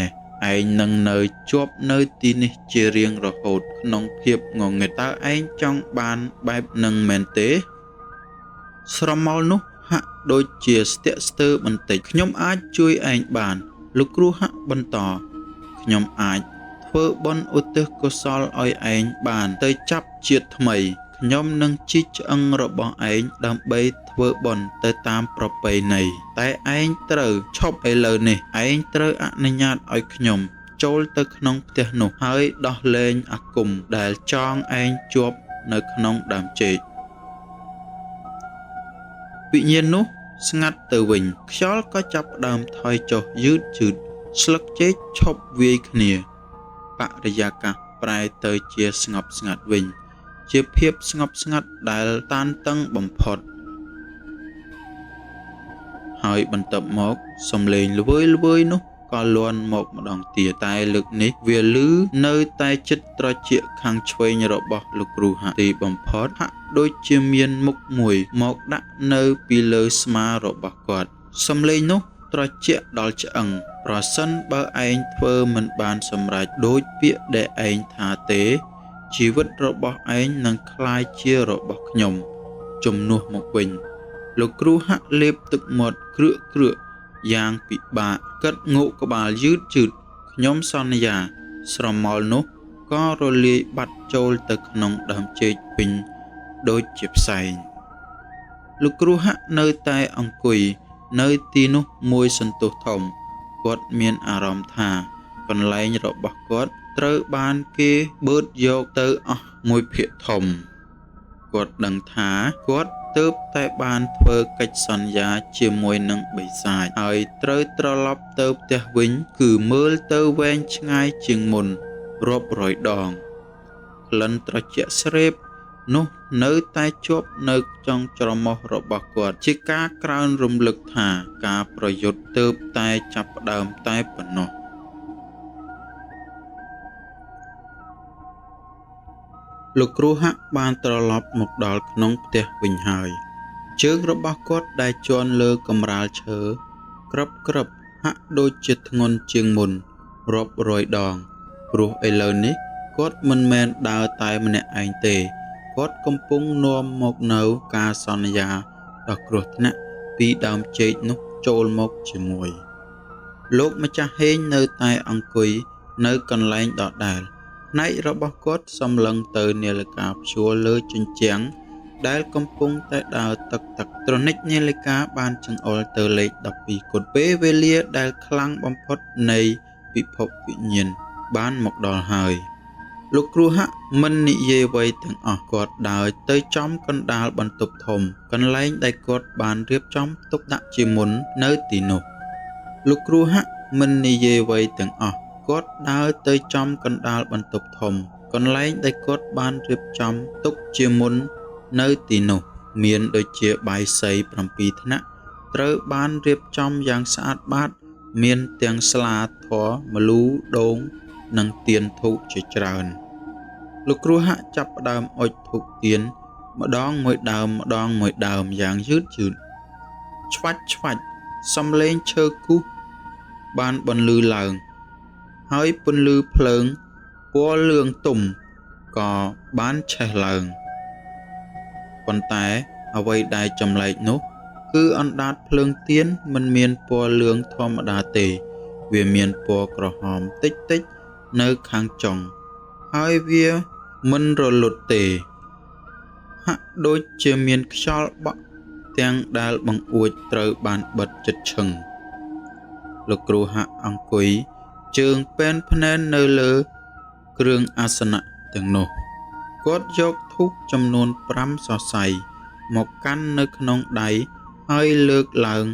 ឯងនឹងនៅជាប់នៅទីនេះជារៀងរហូតក្នុងភាពងងឹតតើឯងចង់បានបែបនឹងមែនទេស្រមោលនោះហាក់ដូចជាស្ទាក់ស្ទើរបន្តិចខ្ញុំអាចជួយឯងបានលោកគ្រូហាក់បន្តខ្ញុំអាចធ្វើបុណ្យឧទ្ទិសកុសលឲ្យឯងបានទៅចាប់ជាតិថ្មីខ្ញុំនឹងជីកឆ្អឹងរបស់ឯងដើម្បីធ្វើបុណ្យទៅតាមប្រពៃណីតែឯងត្រូវឈប់ឥឡូវនេះឯងត្រូវអនុញ្ញាតឲ្យខ្ញុំចូលទៅក្នុងផ្ទះនោះហើយដោះលែងអាគមដែលចងឯងជាប់នៅក្នុងដើមចេកវិញ្ញាណនោះស្ងាត់ទៅវិញខ្យល់ក៏ចាប់ផ្ដើមថយចុះយឺតស្លឹកចេកឈប់វាយគ្នាបរិយាកាសប្រែទៅជាស្ងប់ស្ងាត់វិញជាភាពស្ងប់ស្ងាត់ដែលតានតឹងបំផុតហើយបន្ទាប់មកសំឡេងល្វើយនោះក៏លាន់មកម្ដងទៀតតែលើកនេះវាឮនៅតែចិត្តត្រចៀកខាងឆ្វេងរបស់លោកគ្រូហាក់ទីបំផុតហាក់ដូចជាមានមុខមួយមកដាក់នៅពីលើស្មារបស់គាត់សំឡេងនោះត្រជាក់ដល់ឆ្អឹងប្រសិនបើឯងធ្វើមិនបានសម្រេចដូចពាក្យដែលឯងថាទេជីវិតរបស់ឯងនឹងคล้ายជារបស់ខ្ញុំជំនួសមកវិញលោកគ្រូហាក់លេបទឹកមាត់គ្រឿកយ៉ាងពិបាកគិតងក់ក្បាលយឺតខ្ញុំសន្យាស្រមោលនោះក៏រលាយបាត់ចូលទៅក្នុងដើមចេកវិញដូចជាផ្សែងលោកគ្រូហាក់នៅតែអង្គុយនៅទីនោះមួយសន្ទុះធំគាត់មានអារម្មណ៍ថាកន្លែងរបស់គាត់ត្រូវបានគេបឺតយកទៅអស់មួយភាគធំគាត់ដឹងថាគាត់ទើបតែបានធ្វើកិច្ចសន្យាជាមួយនឹងបិសាចហើយត្រូវត្រឡប់ទៅផ្ទះវិញគឺមើលទៅវែងឆ្ងាយជាងមុនរាប់រយដងក្លិនត្រជាក់ស្រេបនោះនៅតែជាប់នៅចុងច្រមុះរបស់គាត់ជាការក្រើនរំលឹកថាការប្រយុទ្ធទើបតែចាប់ផ្ដើមតែប៉ុណ្ណោះលោកគ្រូហាក់បានត្រឡប់មកដល់ក្នុងផ្ទះវិញហើយជើងរបស់គាត់ដែលជន់លើកម្រាលឈើក្រឹបហាក់ដូចជាធ្ងន់ជាងមុនរាប់រយដងព្រោះឥឡូវនេះគាត់មិនមែនដើរតែម្នាក់ឯងទេគាត់កំពុងនាំមកនៅការសន្យាដ៏គ្រោះថ្នាក់ពីដើមចេកនោះចូលមកជាមួយលោកម្ចាស់ហេងនៅតែអង្គុយនៅកន្លែងដដែលផ្នែករបស់គាត់សម្លឹងទៅនាឡិកាព្យួរលើជញ្ជាំងដែលកំពុងតែដើរទឹកត្រនិចនាឡិកាបានចង្អុលទៅលេខ12គុណពេលវេលាដែលខ្លាំងបំផុតនៃពិភពវិញ្ញាណបានមកដល់ហើយលោកគ្រូហាក់មិននិយាយអ្វីទាំងអស់គាត់ដើរទៅចំកណ្ដាលបន្ទប់ធំកន្លែងដែលគាត់បានរៀបចំទុកដាក់ជាមុននៅទីនោះលោកគ្រូហាក់មិននិយាយអ្វីទាំងអស់គាត់ដើរទៅចំកណ្ដាលបន្ទប់ធំកន្លែងដែលគាត់បានរៀបចំទុកជាមុននៅទីនោះមានដូចជាបាយសី7ថ្នាក់ត្រូវបានរៀបចំយ៉ាងស្អាតបាតមានទាំងស្លាធម៌ម្លូដូងនិងទៀនធូបជាច្រើនលោកគ្រូហាក់ចាប់ផ្ដើមអុជធូបទៀនម្ដងមួយដើមយ៉ាងយឺតឆ្វាច់សំឡេងឈើគូសបានបន្លឺឡើងហើយពន្លឺភ្លើងពណ៌លឿងទុំក៏បានឆេះឡើងប៉ុន្តែ អ្វីដែលចម្លែកនោះគឺអណ្ដាតភ្លើងទៀនមិនមានពណ៌លឿងធម្មតាទេវាមានពណ៌ក្រហមតិចៗនៅខាងចុងហើយវាមិនរលត់ទេហាក់ដូចជាមានខ្យល់បក់ទាំងដែលបង្អួចត្រូវបានបិទជិតឈឹងលោកគ្រូហាក់អង្គុយជើងពេនភ្នែននៅលើគ្រឿងអាសនៈទាំងនោះគាត់យកធូបចំនួន5សរសៃមកកាន់នៅក្នុងដៃហើយលើកឡើង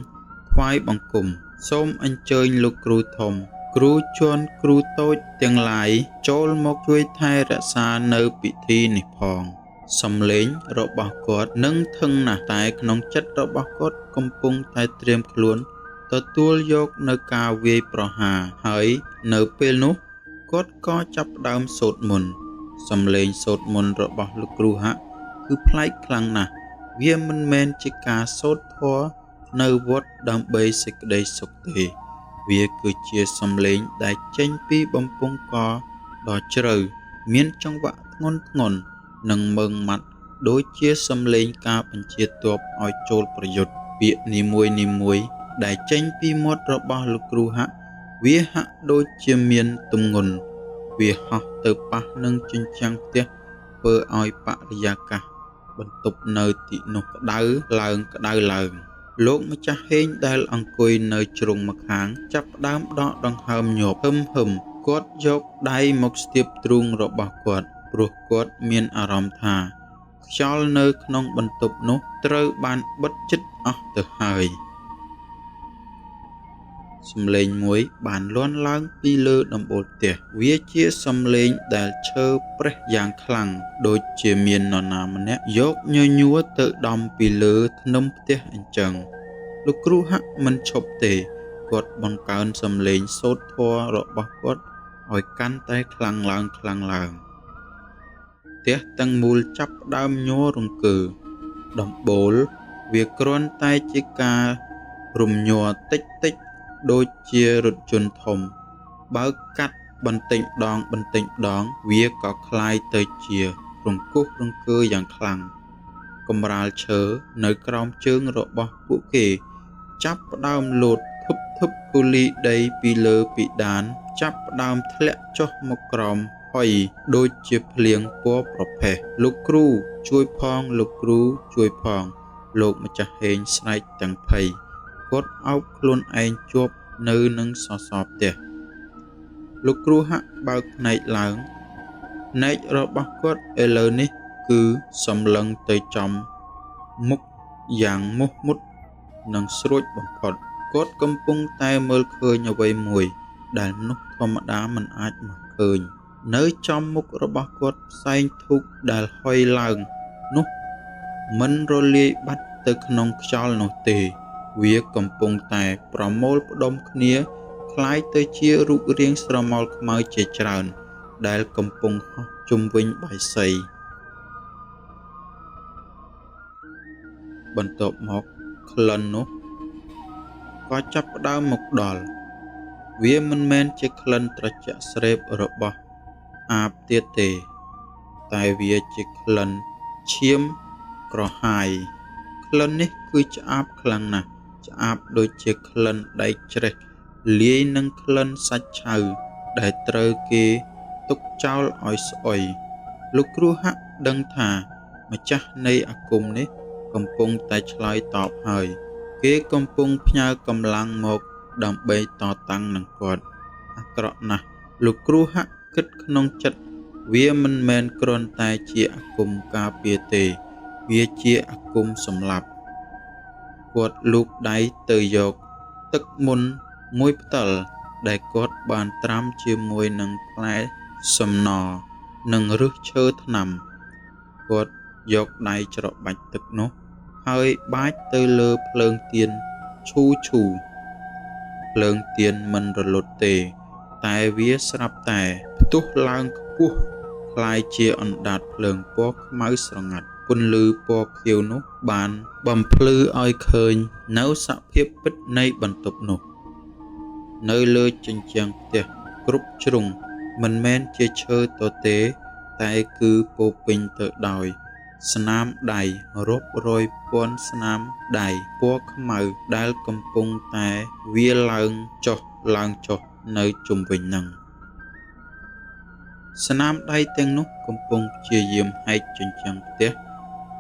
ថ្វាយបង្គំសូមអញ្ជើញលោកគ្រូធំគ្រូជាន់គ្រូតូចទាំងឡាយចូលមកជួយថែរក្សានៅពិធីនេះផងសំឡេងរបស់គាត់នឹងធឹងណាស់តែក្នុងចិត្តរបស់គាត់កំពុងតែត្រៀមខ្លួនទទួលយកនៅការវាយប្រហារហើយនៅពេលនោះគាត់ក៏ចាប់ផ្ដើមសូត្រមន្តសំឡេងសូត្រមន្តរបស់លោកគ្រូហាក់គឺប្លែកខ្លាំងណាស់វាមិនមែនជាការសូត្រធម៌នៅវត្តដើម្បីសេចក្តីសុខទេវាគឺជាសំឡេងដែលចេញពីបំពង់កដ៏ជ្រៅមានចង្វាក់ធ្ងន់ធ្ងរនិងម៉ឺងម៉ាត់ដូចជាសំឡេងការបញ្ជាទ័ពឲ្យចូលប្រយុទ្ធពាក្យនីមួយៗដែលចេញពីមាត់របស់លោកគ្រូហាក់វាហាក់ដូចជាមានទម្ងន់វាហោះទៅប៉ះនឹងជញ្ជាំងផ្ទះធ្វើឲ្យបរិយាកាសបន្ទប់នៅទីនោះក្តៅឡើងលោកម្ចាស់ហេងដែលអង្គុយនៅជ្រុងម្ខាងចាប់ផ្ដើមដកដង្ហើមញាប់ហឹមគាត់យកដៃមកស្ទាបទ្រូងរបស់គាត់ព្រោះគាត់មានអារម្មណ៍ថាខ្យល់នៅក្នុងបន្ទប់នោះត្រូវបានបិទជិតអស់ទៅហើយសំឡេងមួយបានលាន់ឡើងពីលើដំបូលផ្ទះវាជាសំឡេងដែលឈើប្រេះយ៉ាងខ្លាំងដូចជាមាននរណាម្នាក់យកញញួរទៅដំពីលើធ្នឹមផ្ទះអញ្ចឹងលោកគ្រូហាក់មិនឈប់ទេគាត់បង្កើនសំឡេងសូត្រធម៌របស់គាត់ឲ្យកាន់តែខ្លាំងឡើងផ្ទះទាំងមូលចាប់ផ្ដើមញ័ររង្គើដំបូលវាគ្រាន់តែជាការរំញ័រតិចដូចជារថយន្តធំបើកាត់បន្តិចម្ដងវាក៏คล้ายទៅជារង្គោះរង្គើយ៉ាងខ្លាំងកម្រាលឈើនៅក្រោមជើងរបស់ពួកគេចាប់ផ្ដើមលោតធឹបគូលីដីពីលើពិដានចាប់ផ្ដើមធ្លាក់ចុះមកក្រោមហុយដូចជាភ្លៀងពណ៌ប្រផេះលោកគ្រូជួយផងលោកគ្រូជួយផងលោកម្ចាស់ហេងស្រែកទាំងភ័យគាត់អោបខ្លួនឯងជាប់នៅនឹងសសរផ្ទះលោកគ្រូហាក់បើកភ្នែកឡើងភ្នែករបស់គាត់ឥឡូវនេះគឺសម្លឹងទៅចំមុខយ៉ាងមោះមុតនិងស្រួចបំផុតគាត់កំពុងតែមើលឃើញអ្វីមួយដែលមនុស្សធម្មតាមិនអាចមើលឃើញនៅចំមុខរបស់គាត់ផ្សែងធូបដែលហុយឡើងនោះមិនរលាយបាត់ទៅក្នុងខ្យល់នោះទេវាកំពុងតែប្រមូលផ្ដុំគ្នាคล้ายទៅជារូបរាងស្រមោលខ្មៅជាច្រើនដែលកំពុងហោះជុំវិញបាយសីបន្ទាប់មកក្លិននោះក៏ចាប់ផ្ដើមមកដល់វាមិនមែនជាក្លិនត្រជាក់ស្រេបរបស់អាបទៀតទេតែវាជាក្លិនឈាមក្រហាយក្លិននេះគឺឆ្អាបខ្លាំងណាស់ឆ្អាបដូចជាក្លិនដែកច្រេះលាយនឹងក្លិនសាច់ឆៅដែលត្រូវគេទុកចោលឲ្យស្អុយលោកគ្រូហាក់ដឹងថាម្ចាស់នៃអាគមនេះកំពុងតែឆ្លើយតបហើយគេកំពុងផ្ញើកម្លាំងមកដើម្បីតតាំងនឹងគាត់អាក្រក់ណាស់លោកគ្រូហាក់គិតក្នុងចិត្តវាមិនមែនគ្រាន់តែជាអាគមការពារទេវាជាអាគមសម្លាប់គាត់លូកដៃទៅយកទឹកមុនមួយផ្តិលដែលគាត់បានត្រាំជាមួយនឹងផ្លែសំណនិងឫសឈើថ្នាំគាត់យកដៃច្របាច់ទឹកនោះហើយបាចទៅលើភ្លើងទៀនឈូភ្លើងទៀនមិនរលត់ទេតែវាស្រាប់តែផ្ទុះឡើងខ្ពស់คล้ายជាអណ្ដាតភ្លើងពណ៌ខ្មៅស្រងាត់ពន្លឺពណ៌ខៀវនោះបានបំភ្លឺឲ្យឃើញនៅសភាពពិតនៃបន្ទប់នោះនៅលើជញ្ជាំងផ្ទះគ្រប់ជ្រុងមិនមែនជាឈើទទេតែគឺពោពេញទៅដោយ ស្នាមដៃរាប់រយពាន់ស្នាមដៃពណ៌ខ្មៅដែលកំពុងតែវារឡើងចុះនៅជុំវិញនឹងស្នាមដៃទាំងនោះកំពុងព្យាយាមហែកជញ្ជាំងផ្ទះ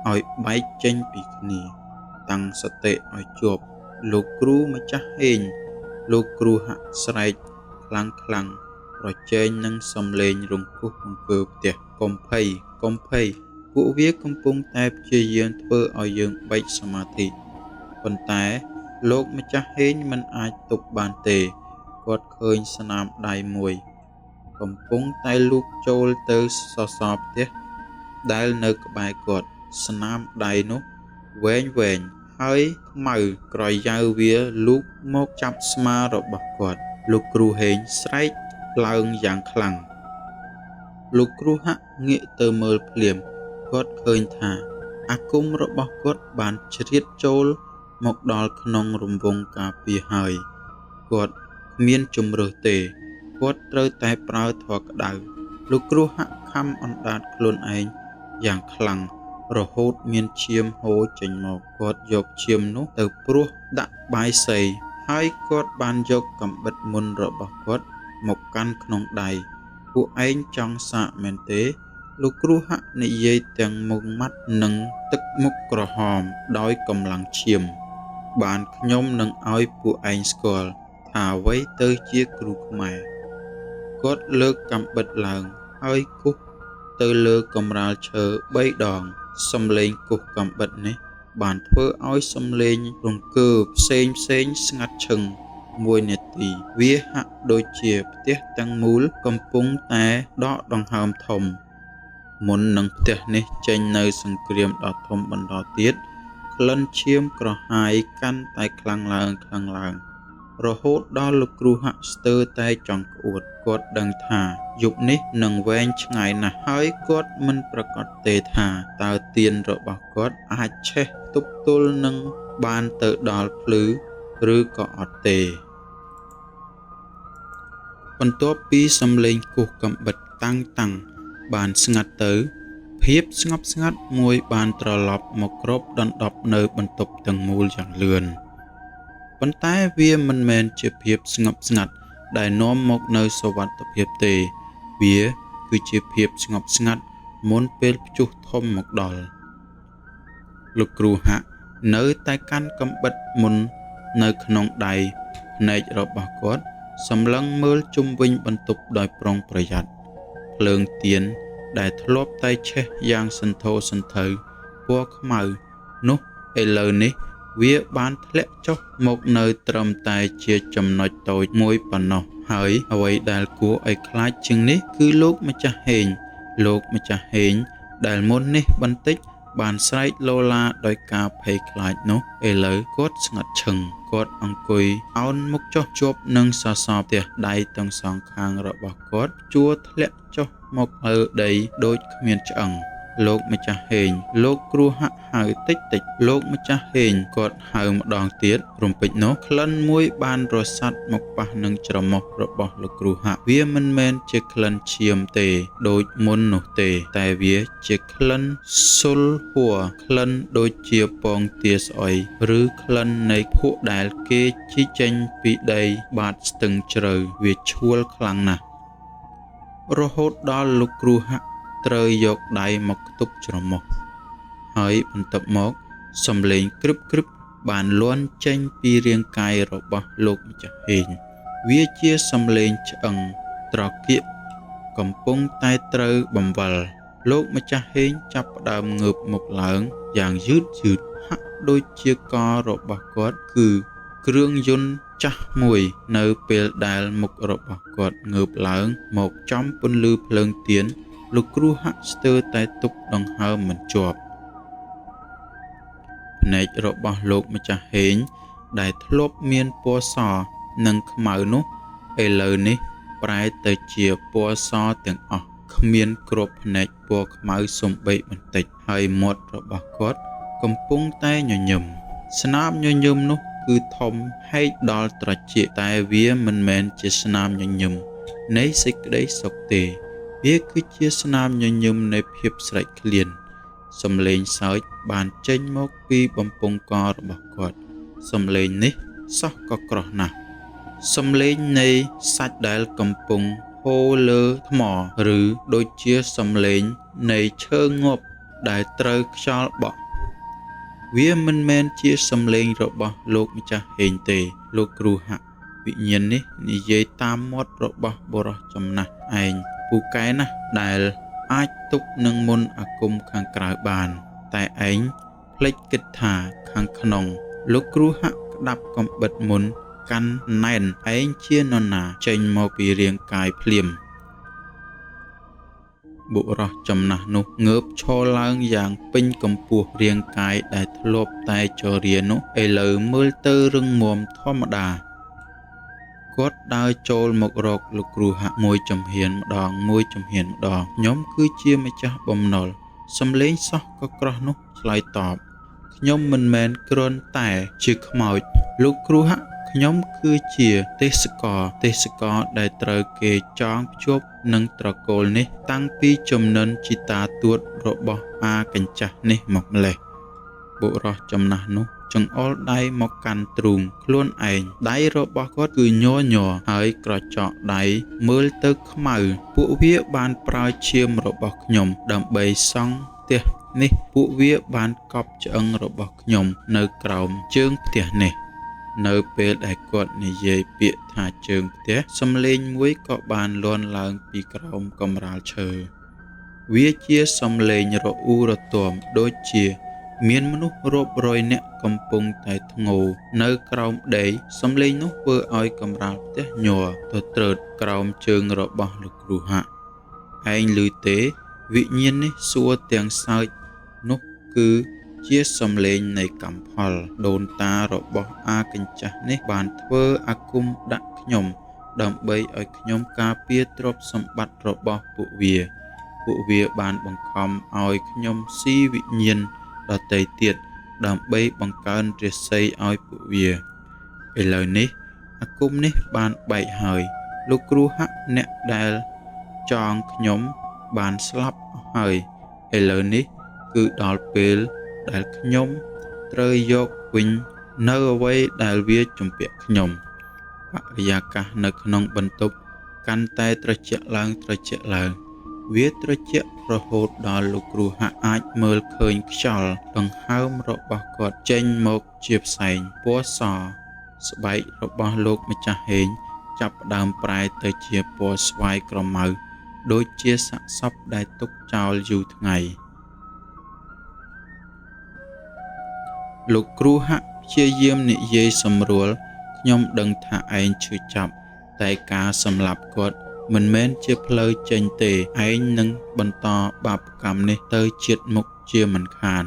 ឲ្យបែកចេញពីគ្នាតាំងសតិឲ្យជាប់លោកគ្រូម្ចាស់ហេងលោកគ្រូហាក់ស្រែកខ្លាំងប្រជែងនឹងសំឡេងរង្គោះរង្គើផ្ទះកុំភ័យពួកវាកំពុងតែព្យាយាមធ្វើឲ្យយើងបែកសមាធិប៉ុន្តែលោកម្ចាស់ហេងមិនអាចទប់បានទេគាត់ឃើញស្នាមដៃមួយកំពុងតែលូកចូលទៅសសរផ្ទះដែលនៅក្បែរគាត់ស្នាមដៃនោះវែងហើយខ្មៅក្រយ៉ៅវាលូកមកចាប់ស្មារបស់គាត់លោកគ្រូហេងស្រែកឡើងយ៉ាងខ្លាំងលោកគ្រូហាក់ងាកទៅមើលភ្លាមគាត់ឃើញថាអាគមរបស់គាត់បានជ្រៀតចូលមកដល់ក្នុងរង្វង់ការពារហើយគាត់គ្មានជំរើសទេគាត់ត្រូវតែប្រើធម៌ក្តៅលោកគ្រូហាក់ខំអណ្ដាតខ្លួនឯងយ៉ាងខ្លាំងរហូតមានឈាមហូរចេញមកគាត់យកឈាមនោះទៅព្រោះដាក់បាយសីហើយគាត់បានយកកាំបិតមុនរបស់គាត់មកកាន់ក្នុងដៃពួកឯងចង់សាកមែនទេលោកគ្រូហាក់និយាយទាំងមុខមាត់និងទឹកមុខក្រហមដោយកម្លាំងឈាមបានខ្ញុំនឹងឲ្យពួកឯងស្គាល់ថាអ្វីទៅជាគ្រូខ្មែរគាត់លើកកាំបិតឡើងហើយគោះទៅលើកម្រាលឈើ3ដងសំឡេងគោះកាំបិតនេះបានធ្វើឲ្យសំឡេងរង្គើផ្សេងស្ងាត់ឈឹង1នាទីវាហាក់ដូចជាផ្ទះទាំងមូលកំពុងតែដកដង្ហើមធំមុននឹងផ្ទះនេះចេញនៅសង្គ្រាមដ៏ធំបន្តទៀតក្លិនឈាមក្រហាយកាន់តែខ្លាំងឡើងរហូតដល់លោកគ្រូហាក់ស្ទើរតែចង់ក្អួតគាត់ដឹងថាយប់នេះនឹងវែងឆ្ងាយណាស់ហើយគាត់មិនប្រកាសទេថាតើទៀនរបស់គាត់អាចឆេះទប់ទល់នឹងបានទៅដល់ភ្លឺឬក៏អត់ទេបន្ទាប់ពីសំឡេងគោះកាំបិតតាំងបានស្ងាត់ទៅភាពស្ងប់ស្ងាត់មួយបានត្រឡប់មកគ្របដណ្ដប់នៅបន្ទប់ទាំងមូលយ៉ាងលឿនប៉ុន្តែវាមិនមែនជាភាពស្ងប់ស្ងាត់ដែលនាំមកនូវសុវត្ថិភាពទេវាគឺជាភាពស្ងប់ស្ងាត់មុនពេលព្យុះធំមកដល់លោកគ្រូហាក់នៅតែកាន់កាំបិតមុននៅក្នុងដៃភ្នែករបស់គាត់សម្លឹងមើលជុំវិញបន្ទប់ដោយប្រុងប្រយ័ត្នភ្លើងទៀនដែលធ្លាប់តែឆេះយ៉ាងសន្ធោសន្ធៅពណ៌ខ្មៅនោះឥឡូវនេះវាបានធ្លាក់ចុះមកនៅត្រឹមតែជាចំណុចតូចមួយប៉ុណ្ណោះហើយអ្វីដែលគួរឲ្យខ្លាចជាងនេះគឺលោកម្ចាស់ហេងដែលមុននេះបន្តិចបានស្រែកឡូឡាដោយការភ័យខ្លាចនោះឥឡូវគាត់ស្ងាត់ឈឹងគាត់អង្គុយអោនមុខចុះជាប់នឹងសសរផ្ទះដៃទាំងសងខាងរបស់គាត់ជួរធ្លាក់ចុះមកលើដីដូចគ្មានឆ្អឹងលោកម្ចាស់ហេងលោកគ្រូហាក់ហៅតិចលោកម្ចាស់ហេងគាត់ហៅម្ដងទៀតរំពេចនោះក្លិនមួយបានរសាត់មកប៉ះនឹងច្រមុះរបស់លោកគ្រូហាក់វាមិនមែនជាក្លិនឈាមទេដូចមុននោះទេតែវាជាក្លិនស៊ុលហួរក្លិនដូចជាពងទាស្អុយឬក្លិននៃភក់ដែលគេជីកចេញពីដីបាតស្ទឹងជ្រៅវាឆួលខ្លាំងណាស់រហូតដល់លោកគ្រូហាក់ត្រូវយកដៃមកខ្ទប់ច្រមុះហើយបន្ទាប់មកសំឡេងក្រឹបបានលាន់ចេញពីរាងកាយរបស់លោកម្ចាស់ហេងវាជាសំឡេងឆ្អឹងត្រកៀកកំពុងតែត្រូវបំវល់លោកម្ចាស់ហេងចាប់ផ្ដើមងើបមុខឡើងយ៉ាងយឺតហាក់ដូចជាករបស់គាត់គឺគ្រឿងយន្តចាស់មួយនៅពេលដែលមុខរបស់គាត់ងើបឡើងមកចំពន្លឺភ្លើងទៀនលោកគ្រូហាក់ស្ទើរតែទប់ដង្ហើមមិនជាប់ភ្នែករបស់លោកម្ចាស់ហេងដែលធ្លាប់មានពណ៌សនិងខ្មៅនោះឥឡូវនេះប្រែទៅជាពណ៌សទាំងអស់គ្មានគ្រាប់ភ្នែកពណ៌ខ្មៅសំបីបន្តិចហើយមាត់របស់គាត់កំពុងតែញញឹមស្នាមញញឹមនោះគឺធំហែកដល់ត្រចៀកតែវាមិនមែនជាស្នាមញញឹមនៃសេចក្តីសុខទេវាគឺជាស្នាមញញឹមនៃភាពស្រេកឃ្លាន សំឡេងសើចបានចេញមកពីបំពង់ករបស់គាត់សំឡេងនេះសោះក៏ក្រោះណាស់សំឡេងនៃសាច់ដែលកំពុងហូរលើថ្មឬដូចជាសំឡេងនៃឈើងាប់ដែលត្រូវខ្យល់បក់វាមិនមែនជាសំឡេងរបស់លោកម្ចាស់ហេងទេលោកគ្រូហាក់វិញ្ញាណនេះនិយាយតាមមាត់របស់បុរសចំណាស់ឯងពូកែណាស់ដែលអាចទប់នឹងមន្តអាគមខាងក្រៅបានតែឯងភ្លេចគិតថាខាងក្នុងលោកគ្រូហាក់ក្តាប់កំបិតមុនកាន់ណែនឯងជានរណាចេញមកពីរាងកាយភ្លាមបុរសចំណាស់នោះងើបឈរឡើងយ៉ាងពេញកម្ពស់រាងកាយដែលធ្លាប់តែជរានោះឥឡូវមើលទៅរឹងមាំធម្មតាគាត់ដើរចូលមករកលោកគ្រូហាក់មួយចំហៀនម្ដងខ្ញុំគឺជាម្ចាស់បំណុលសំឡេងសោះក៏ក្រោះនោះឆ្លើយតបខ្ញុំមិនមែនគ្រាន់តែជាខ្មោចលោកគ្រូហាក់ខ្ញុំគឺជាទេសកដែលត្រូវគេចងភ្ជាប់នឹងត្រកូលនេះតាំងពីជំនិនជីតាទួតរបស់អាកញ្ចាស់នេះមកម្លេះបុរសចំណាស់នោះចង្អុលដៃមកកាន់ទ្រូងខ្លួនឯងដៃរបស់គាត់គឺញ័រហើយក្រចកដៃមើលទៅខ្មៅពួកវាបានប្រើឈាមរបស់ខ្ញុំដើម្បីសង់ផ្ទះនេះពួកវាបានកប់ឆ្អឹងរបស់ខ្ញុំនៅក្រោមជើងផ្ទះនេះនៅពេលដែលគាត់និយាយពាក្យថាជើងផ្ទះសំឡេងមួយក៏បានលាន់ឡើងពីក្រោមកំរាលឈើវាជាសំឡេងរអ៊ូរទាំដូចជាមានមនុស្សរាប់រយនាក់កំពុងតែធ្ងោនៅក្រោមដីសំឡេងនោះធ្វើឲ្យកំរាលផ្ទះញ័រទៅត្រើតក្រោមជើងរបស់លោកគ្រូហាក់ឯងឮទេវិញ្ញាណនេះសួរទាំងសើចនោះគឺជាសំឡេងនៃកម្មផលដូនតារបស់អាកញ្ចាស់នេះបានធ្វើអាគមដាក់ខ្ញុំដើម្បីឲ្យខ្ញុំការពារទ្រព្យសម្បត្តិរបស់ពួកវាបានបង្ខំឲ្យខ្ញុំស៊ីវិញ្ញាណដទៃទៀតដើម្បីបង្កើនរាសីឲ្យពួកវាឥឡូវនេះអាគមនេះបានបែកហើយលោកគ្រូហាក់អ្នកដែលចងខ្ញុំបានស្លាប់អស់ហើយឥឡូវនេះគឺដល់ពេលដែលខ្ញុំត្រូវយកវិញនៅអ្វីដែលវាជំពាក់ខ្ញុំបរិយាកាសនៅក្នុងបន្ទប់កាន់តែត្រជាក់ឡើងវាត្រជាក់រហូតដល់លោកគ្រូហាក់អាចមើលឃើញខ្យល់ដង្ហើមរបស់គាត់ចេញមកជាផ្សែងពណ៌សស្បែករបស់លោកម្ចាស់ហេងចាប់ផ្ដើមប្រែទៅជាពណ៌ស្វាយក្រមៅដូចជាសាកសពដែលទុកចោលយូរថ្ងៃលោកគ្រូហាក់ព្យាយាមនិយាយសម្រួលខ្ញុំដឹងថាឯងឈឺចាប់តែការសម្លាប់គាត់មិនមែនជាផ្លូវចេញទេឯងនឹងបន្តបាបកម្មនេះទៅជាតិមុខជាមិនខាន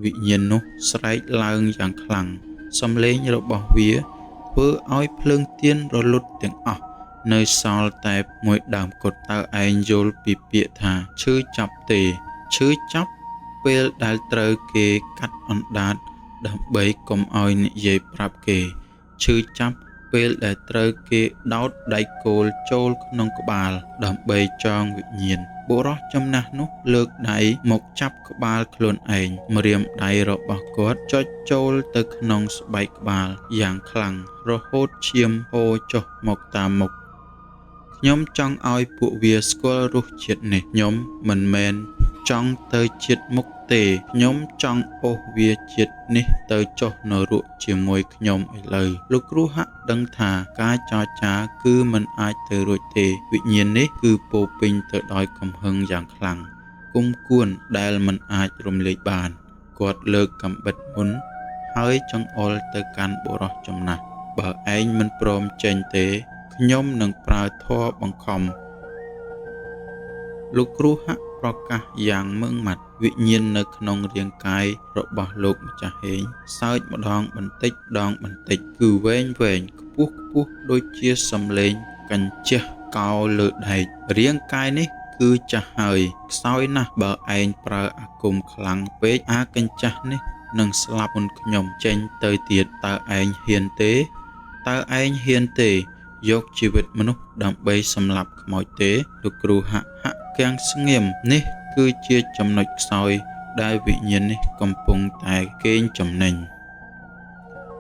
វិញ្ញាណនោះស្រែកឡើងយ៉ាងខ្លាំងសំឡេងរបស់វាធ្វើឲ្យភ្លើងទៀនរលត់ទាំងអស់នៅសល់តែមួយដើមគត់តើឯងយល់ពីពាក្យថាឈឺចាប់ទេឈឺចាប់ពេលដែលត្រូវគេកាត់អណ្ដាតដើម្បីកុំឲ្យនិយាយប្រាប់គេឈឺចាប់ពេលដែលត្រូវគេដោតដៃគោលចូលក្នុងក្បាលដើម្បីចងវិញ្ញាណបុរសចំណាស់នោះលើកដៃមកចាប់ក្បាលខ្លួនឯងម្រាមដៃរបស់គាត់ចុចចូលទៅក្នុងស្បែកក្បាលយ៉ាងខ្លាំងរហូតឈាមហូរចុះមកតាមមុខខ្ញុំចង់ឲ្យពួកវាស្គាល់រសជាតិនេះខ្ញុំមិនមែនចង់ទៅជាតិមុខទេខ្ញុំចង់អូសវាជាតិនេះទៅចុះនរកជាមួយខ្ញុំឥឡូវលោកគ្រូហាក់ដឹងថាការចរចាគឺមិនអាចទៅរួចទេវិញ្ញាណនេះគឺពោពេញទៅដោយកំហឹងយ៉ាងខ្លាំងគុំគួនដែលមិនអាចរំលែកបានគាត់លើកកាំបិតមុនហើយចង្អុលទៅកាន់បុរសចំណាស់បើឯងមិនព្រមចេញទេខ្ញុំនឹងប្រើធម៌បង្ខំលោកគ្រូហាក់ប្រកាសយ៉ាងម៉ឺងម៉ាត់វិញ្ញាណនៅក្នុងរាងកាយរបស់លោកម្ចាស់ហេងសើចម្ដងបន្តិចគឺវែងខ្ពស់ដូចជាសំឡេងកញ្ជះកោលើដែករាងកាយនេះគឺចាស់ហើយខ្សោយណាស់បើឯងប្រើអាគមខ្លាំងពេកអាកញ្ចាស់នេះនឹងស្លាប់មុនខ្ញុំចេញទៅទៀតតើឯងហ៊ានទេយកជីវិតមនុស្សដើម្បីសម្លាប់ខ្មោចទេលោកគ្រូហាក់ គាំងស្ងៀមនេះគឺជាចំណុចខ្សោយដែលវិញ្ញាណនេះកំពុងតែកេងចំណេញ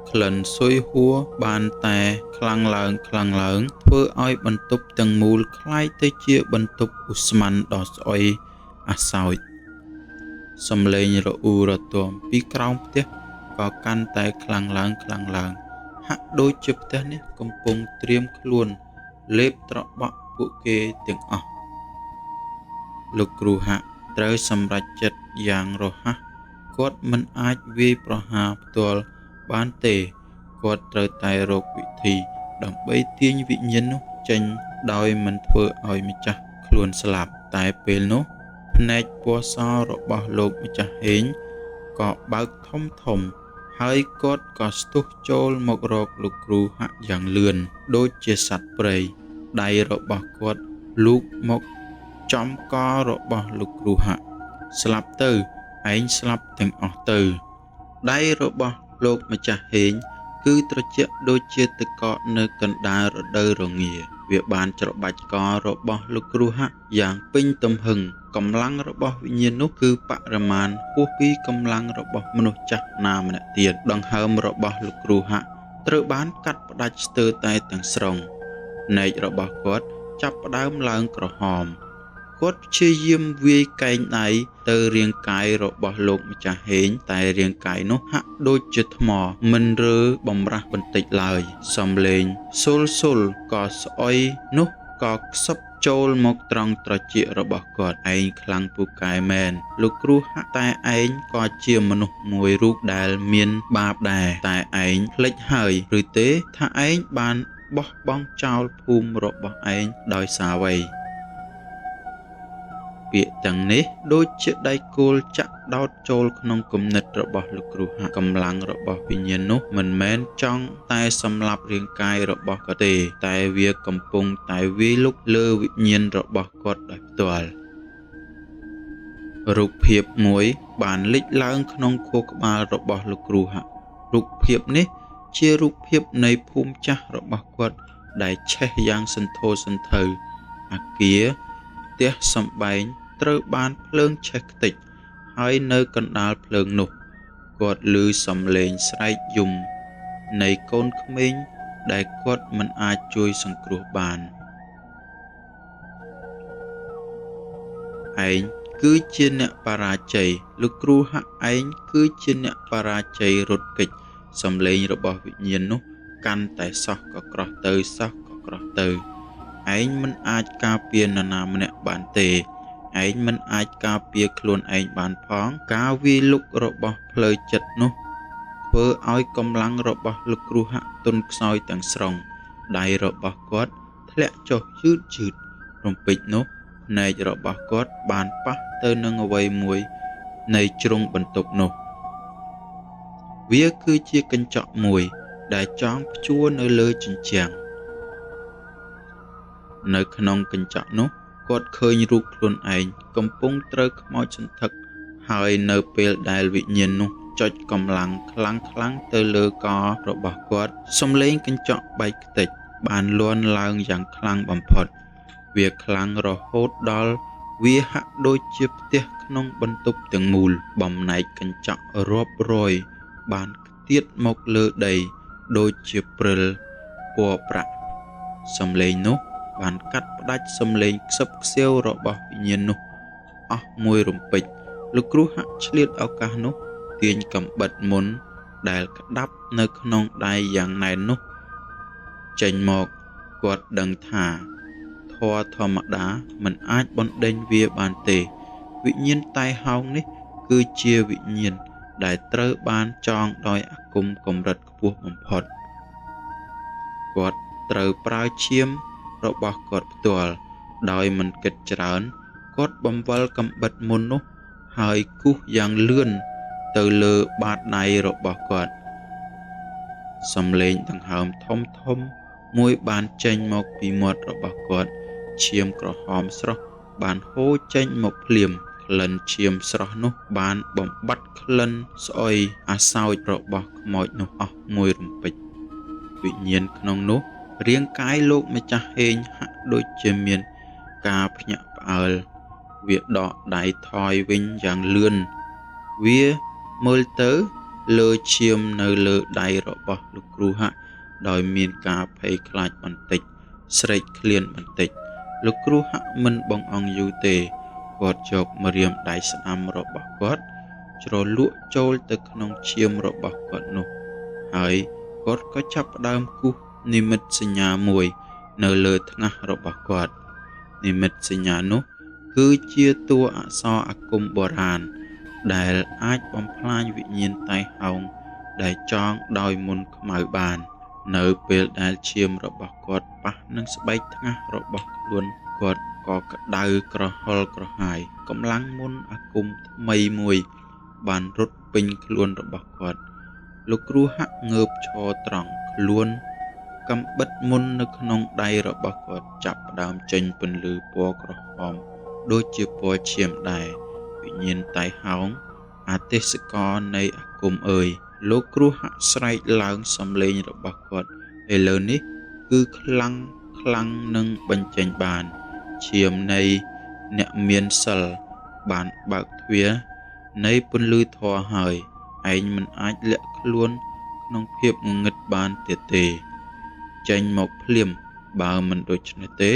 ក្លិនស៊ុយហួរបានតែខ្លាំងឡើងធ្វើឲ្យបន្ទប់ទាំងមូលคล้ายទៅជាបន្ទប់ឧស្ម័នដ៏ស្អុយអាសោចសំឡេងរអ៊ូរទាំពីក្រោមផ្ទះក៏កាន់តែខ្លាំងឡើងហាក់ដូចជាផ្ទះនេះកំពុងត្រៀមខ្លួនលេបត្របក់ពួកគេទាំងអស់លោកគ្រូហាក់ត្រូវសម្រេចចិត្តយ៉ាងរហ័សគាត់មិនអាចវាយប្រហារផ្ទាល់បានទេគាត់ត្រូវតែរកវិធីដើម្បីទាញវិញ្ញាណនោះចេញដោយមិនធ្វើឲ្យម្ចាស់ខ្លួនស្លាប់តែពេលនោះភ្នែកពណ៌សរបស់លោកម្ចាស់ហេងក៏បើកធំហើយគាត់ក៏ស្ទុះចូលមករកលោកគ្រូហាក់យ៉ាងលឿនដូចជាសត្វព្រៃដៃរបស់គាត់លូកមកចំករបស់លោកគ្រូហាក់ស្លាប់ទៅឯងស្លាប់ទាំងអស់ទៅដៃរបស់លោកម្ចាស់ហេងគឺត្រជាក់ដូចជាទឹកកកនៅកណ្ដាលរដូវរងាវាបានច្របាច់ករបស់លោកគ្រូហាក់យ៉ាងពេញទំហឹងកម្លាំងរបស់វិញ្ញាណនោះគឺបរិមាណហួសពីកម្លាំងរបស់មនុស្សចាស់ណាម្នាក់ទៀតដង្ហើមរបស់លោកគ្រូហាក់ត្រូវបានកាត់ផ្ដាច់ស្ទើរតែទាំងស្រុងភ្នែករបស់គាត់ចាប់ផ្ដើមឡើងក្រហមគាត់ព្យាយាមវាយកែងដៃទៅរាងកាយរបស់លោកម្ចាស់ហេងតែរាងកាយនោះហាក់ដូចជាថ្មមិនរើបំរាស់បន្តិចឡើយសំឡេងសុលក៏ស្អុយនោះក៏ខ្សឹបចូលមកត្រង់ត្រចៀករបស់គាត់ឯងខ្លាំងពូកែមែនលោកគ្រូហាក់តែឯងក៏ជាមនុស្សមួយរូបដែលមានបាបដែរតែឯងភ្លេចហើយឬទេថាឯងបានបោះបង់ចោលភូមិរបស់ឯងដោយសារអ្វីពាក្យទាំងនេះដូចជាដៃគោលចាក់ដោតចូលក្នុងគំនិតរបស់លោកគ្រូហាក់កម្លាំងរបស់វិញ្ញាណនោះមិនមែនចង់តែសម្លាប់រាងកាយរបស់គាត់ទេតែវាកំពុងតែវាយលុកលើវិញ្ញាណរបស់គាត់ដោយផ្ទាល់រូបភាពមួយបានលេចឡើងក្នុងខួរក្បាលរបស់លោកគ្រូហាក់រូបភាពនេះជារូបភាពនៃភូមិចាស់របស់គាត់ដែលឆេះយ៉ាងសន្ធោសន្ធៅអគារផ្ទះសម្បែងត្រូវបានភ្លើងឆេះខ្ទេចហើយនៅកណ្ដាលភ្លើងនោះគាត់ឮសំឡេងស្រែកយំនៃកូនក្មេងដែលគាត់មិនអាចជួយសង្គ្រោះបានឯងគឺជាអ្នកបរាជ័យលោកគ្រូហាក់ឯងគឺជាអ្នកបរាជ័យរត់គេចសំឡេងរបស់វិញ្ញាណនោះកាន់តែសោះក៏ក្រោះទៅឯងមិនអាចការពារនរណាម្នាក់បានទេឯងមិនអាចការពារខ្លួនឯងបានផងការវាយលុករបស់ផ្លូវចិត្តនោះធ្វើឲ្យកម្លាំងរបស់លោកគ្រូហាក់ទន់ខ្សោយទាំងស្រុងដៃរបស់គាត់ធ្លាក់ចុះយឺតរំពេចនោះភ្នែករបស់គាត់បានប៉ះទៅនឹងអ្វីមួយនៃជ្រុងបន្ទប់នោះវាគឺជាកញ្ចក់មួយដែលចងព្យួរនៅលើជញ្ជាំងនៅក្នុងកញ្ចក់នោះគាត់ឃើញរូបខ្លួនឯងកំពុងត្រូវខ្មោចសន្ធឹកហើយនៅពេលដែលវិញ្ញាណនោះចុចកម្លាំងខ្លាំងទៅលើករបស់គាត់សំឡេងកញ្ចក់បែកខ្ទេចបានលាន់ឡើងយ៉ាងខ្លាំងបំផុតវាខ្លាំងរហូតដល់វាហាក់ដូចជាផ្ទះក្នុងបន្ទប់ទាំងមូលបំណែកកញ្ចក់រាប់រយបានខ្ទាតមកលើដីដូចជាព្រិលពណ៌ប្រាក់សំឡេងនោះបានកាត់ផ្ដាច់សំឡេងខ្សឹបខ្សៀវរបស់វិញ្ញាណនោះអស់មួយរំពេចលោកគ្រូហាក់ឆ្លៀតឱកាសនោះទាញកាំបិតមុនដែលក្តាប់នៅក្នុងដៃយ៉ាងណែននោះចេញមកគាត់ដឹងថាធម៌ធម្មតាមិនអាចបណ្ដេញវាបានទេវិញ្ញាណតែហោងនេះគឺជាវិញ្ញាណដែលត្រូវបានចងដោយអាគមកម្រិតខ្ពស់បំផុតគាត់ត្រូវប្រើឈាមរបស់គាត់ផ្ទាល់ដោយមិនគិតច្រើនគាត់បំវល់កាំបិតមុននោះហើយគូសយ៉ាងលឿនទៅលើបាតដៃរបស់គាត់សំឡេងដង្ហើមធំមួយបានចេញមកពីមាត់របស់គាត់ឈាមក្រហមស្រស់បានហូរចេញមកភ្លាមក្លិនឈាមស្រស់នោះបានបំបត្តិក្លិនស្អុយអាសោចរបស់ខ្មោចនោះអស់មួយរំពេចវិញ្ញាណក្នុងនោះរាងកាយលោកម្ចាស់ហេងហាក់ដូចជាមានការភ្ញាក់ផ្អើល វាដកដៃថយវិញយ៉ាងលឿនវាមើលទៅលើឈាមនៅលើដៃរបស់លោកគ្រូហាក់ដោយមានការភ័យខ្លាចបន្តិចស្រេកឃ្លានបន្តិចលោកគ្រូហាក់មិនបង្អង់យូរទេគាត់យកម្រាមដៃស្ដាំរបស់គាត់ជ្រលក់ចូលទៅក្នុងឈាមរបស់គាត់នោះហើយគាត់ក៏ចាប់ផ្ដើមគូសនិមិត្តសញ្ញាមួយនៅលើថ្ងាសរបស់គាត់និមិត្តសញ្ញានោះគឺជាតួអក្សរអាគមបុរាណដែលអាចបំផ្លាញវិញ្ញាណតៃហោងដែលចងដោយមុនខ្មៅបាននៅពេលដែលឈាមរបស់គាត់ប៉ះនឹងស្បែកថ្ងាសរបស់ខ្លួនគាត់ក៏ក្តៅក្រហល់ក្រហាយកម្លាំងមុនអាគមថ្មីមួយបានរត់ពេញខ្លួនរបស់គាត់លោកគ្រូហាក់ងើបឈរត្រង់ខ្លួនកំបិតមុននៅក្នុងដៃរបស់គាត់ចាប់ផ្ដើមចេញពន្លឺពណ៌ក្រហមដូចជាពណ៌ឈាមដែរវិញ្ញាណតៃហោងអាទេសករនៃអាគមអើយលោកគ្រូហាក់ស្រែកឡើងសំឡេងរបស់គាត់ឥឡូវនេះគឺខ្លាំងនឹងបញ្ចេញបានឈាមនៃអ្នកមានសិលបានបើកទ្វារនៃពន្លឺធម៌ហើយឯងមិនអាចលាក់ខ្លួនក្នុងភាពងងឹតបានទៀតទេចេញមកភ្លាមបើមិនដូច្នេះទេ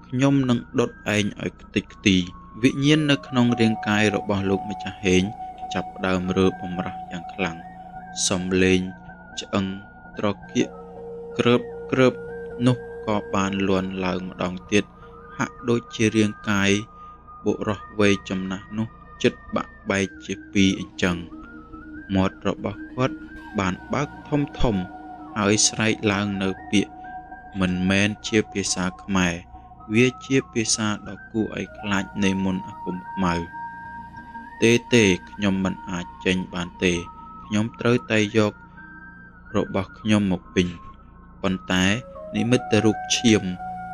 ខ្ញុំនឹងដុតឯងឲ្យខ្ទេចខ្ទីវិញ្ញាណនៅក្នុងរាងកាយរបស់លោកម្ចាស់ហេងចាប់ផ្ដើមរើបំរាស់យ៉ាងខ្លាំងសំឡេងឆ្អឹងត្រកៀកគ្រើបនោះក៏បានលន់ឡើងម្ដងទៀតហាក់ដូចជារាងកាយបុរសវ័យចំណាស់នោះចិត្តបាក់បែកជាពីរអញ្ចឹងមាត់របស់គាត់បានបើកធំហើយស្រែកឡើងនៅពាក្យមិនមែនជាភាសាខ្មែរវាជាភាសាដ៏គួរឲ្យខ្លាចនៃមន្តអាគមខ្មៅទេខ្ញុំមិនអាចចេញបានទេខ្ញុំត្រូវតែយករបស់ខ្ញុំមកវិញប៉ុន្តែនិមិត្តរូបឈាម